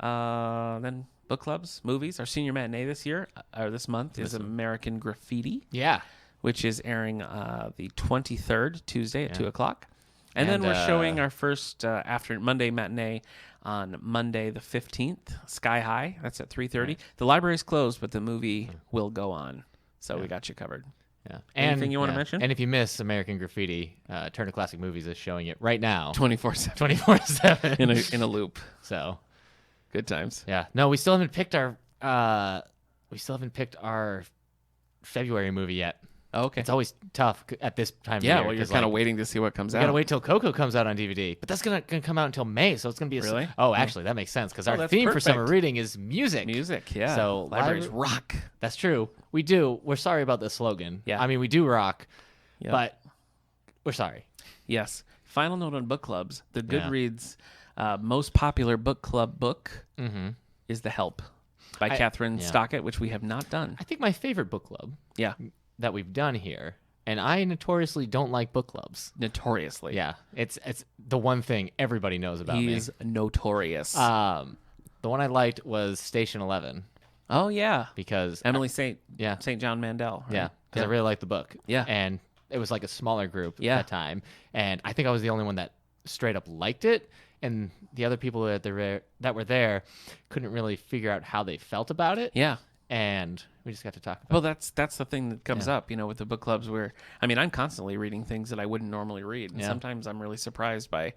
[SPEAKER 2] Then book clubs, movies. Our senior matinee this month is American Graffiti.
[SPEAKER 1] Yeah.
[SPEAKER 2] Which is airing the 23rd, Tuesday at 2 o'clock. And then we're showing our first Monday matinee on Monday the 15th, Sky High. That's at 3:30. Right. The library's closed, but the movie will go on. So we got you covered.
[SPEAKER 1] Yeah.
[SPEAKER 2] Anything you want to mention?
[SPEAKER 1] And if you miss American Graffiti, Turner Classic Movies is showing it right now.
[SPEAKER 2] 24/7.
[SPEAKER 1] 24/7.
[SPEAKER 2] In a loop.
[SPEAKER 1] So
[SPEAKER 2] good times.
[SPEAKER 1] Yeah. No, we still haven't picked our February movie yet.
[SPEAKER 2] Oh, okay.
[SPEAKER 1] It's always tough at this time of year.
[SPEAKER 2] Yeah, well, you're kind of waiting to see what comes out.
[SPEAKER 1] You got to wait till Coco comes out on DVD. But that's going to come out until May, so it's going to be
[SPEAKER 2] Really?
[SPEAKER 1] Oh, actually, that makes sense because our theme for summer reading is music.
[SPEAKER 2] Music, yeah.
[SPEAKER 1] So
[SPEAKER 2] libraries rock.
[SPEAKER 1] That's true. We do. We're sorry about the slogan.
[SPEAKER 2] Yeah.
[SPEAKER 1] I mean, we do rock, but we're sorry.
[SPEAKER 2] Yes. Final note on book clubs. The Goodreads most popular book club book is The Help by Catherine Stockett, which we have not done.
[SPEAKER 1] I think my favorite book club that we've done here, and I notoriously don't like book clubs.
[SPEAKER 2] Notoriously.
[SPEAKER 1] Yeah. It's the one thing everybody knows about me.
[SPEAKER 2] He's notorious.
[SPEAKER 1] The one I liked was Station 11.
[SPEAKER 2] Oh, yeah.
[SPEAKER 1] Because
[SPEAKER 2] Emily St. John Mandel. Right?
[SPEAKER 1] Yeah. Because I really liked the book.
[SPEAKER 2] Yeah.
[SPEAKER 1] And it was like a smaller group at that time. And I think I was the only one that straight up liked it. And the other people that were there couldn't really figure out how they felt about it.
[SPEAKER 2] Yeah.
[SPEAKER 1] And we just got to talk about
[SPEAKER 2] Well, that's the thing that comes up, with the book clubs where, I mean, I'm constantly reading things that I wouldn't normally read. And sometimes I'm really surprised by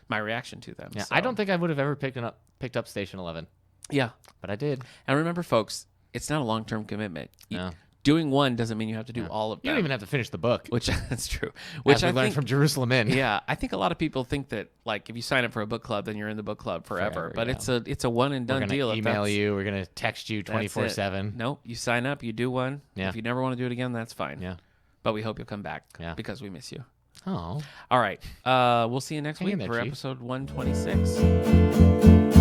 [SPEAKER 2] my reaction to them.
[SPEAKER 1] Yeah.
[SPEAKER 2] So.
[SPEAKER 1] I don't think I would have ever picked up Station 11.
[SPEAKER 2] Yeah.
[SPEAKER 1] But I did.
[SPEAKER 2] And remember, folks, it's not a long-term commitment.
[SPEAKER 1] No.
[SPEAKER 2] Doing one doesn't mean you have to do all of them.
[SPEAKER 1] You don't even have to finish the book.
[SPEAKER 2] Which that's true.
[SPEAKER 1] Which I learned from Jerusalem Inn.
[SPEAKER 2] Yeah, I think a lot of people think that if you sign up for a book club, then you're in the book club forever. But it's a one and done deal.
[SPEAKER 1] We're gonna email you. We're gonna text you 24/7.
[SPEAKER 2] Nope, you sign up, you do one.
[SPEAKER 1] Yeah.
[SPEAKER 2] If you never want to do it again, that's fine.
[SPEAKER 1] Yeah.
[SPEAKER 2] But we hope you'll come back.
[SPEAKER 1] Yeah.
[SPEAKER 2] Because we miss you.
[SPEAKER 1] Oh.
[SPEAKER 2] All right. We'll see you next week for episode 126.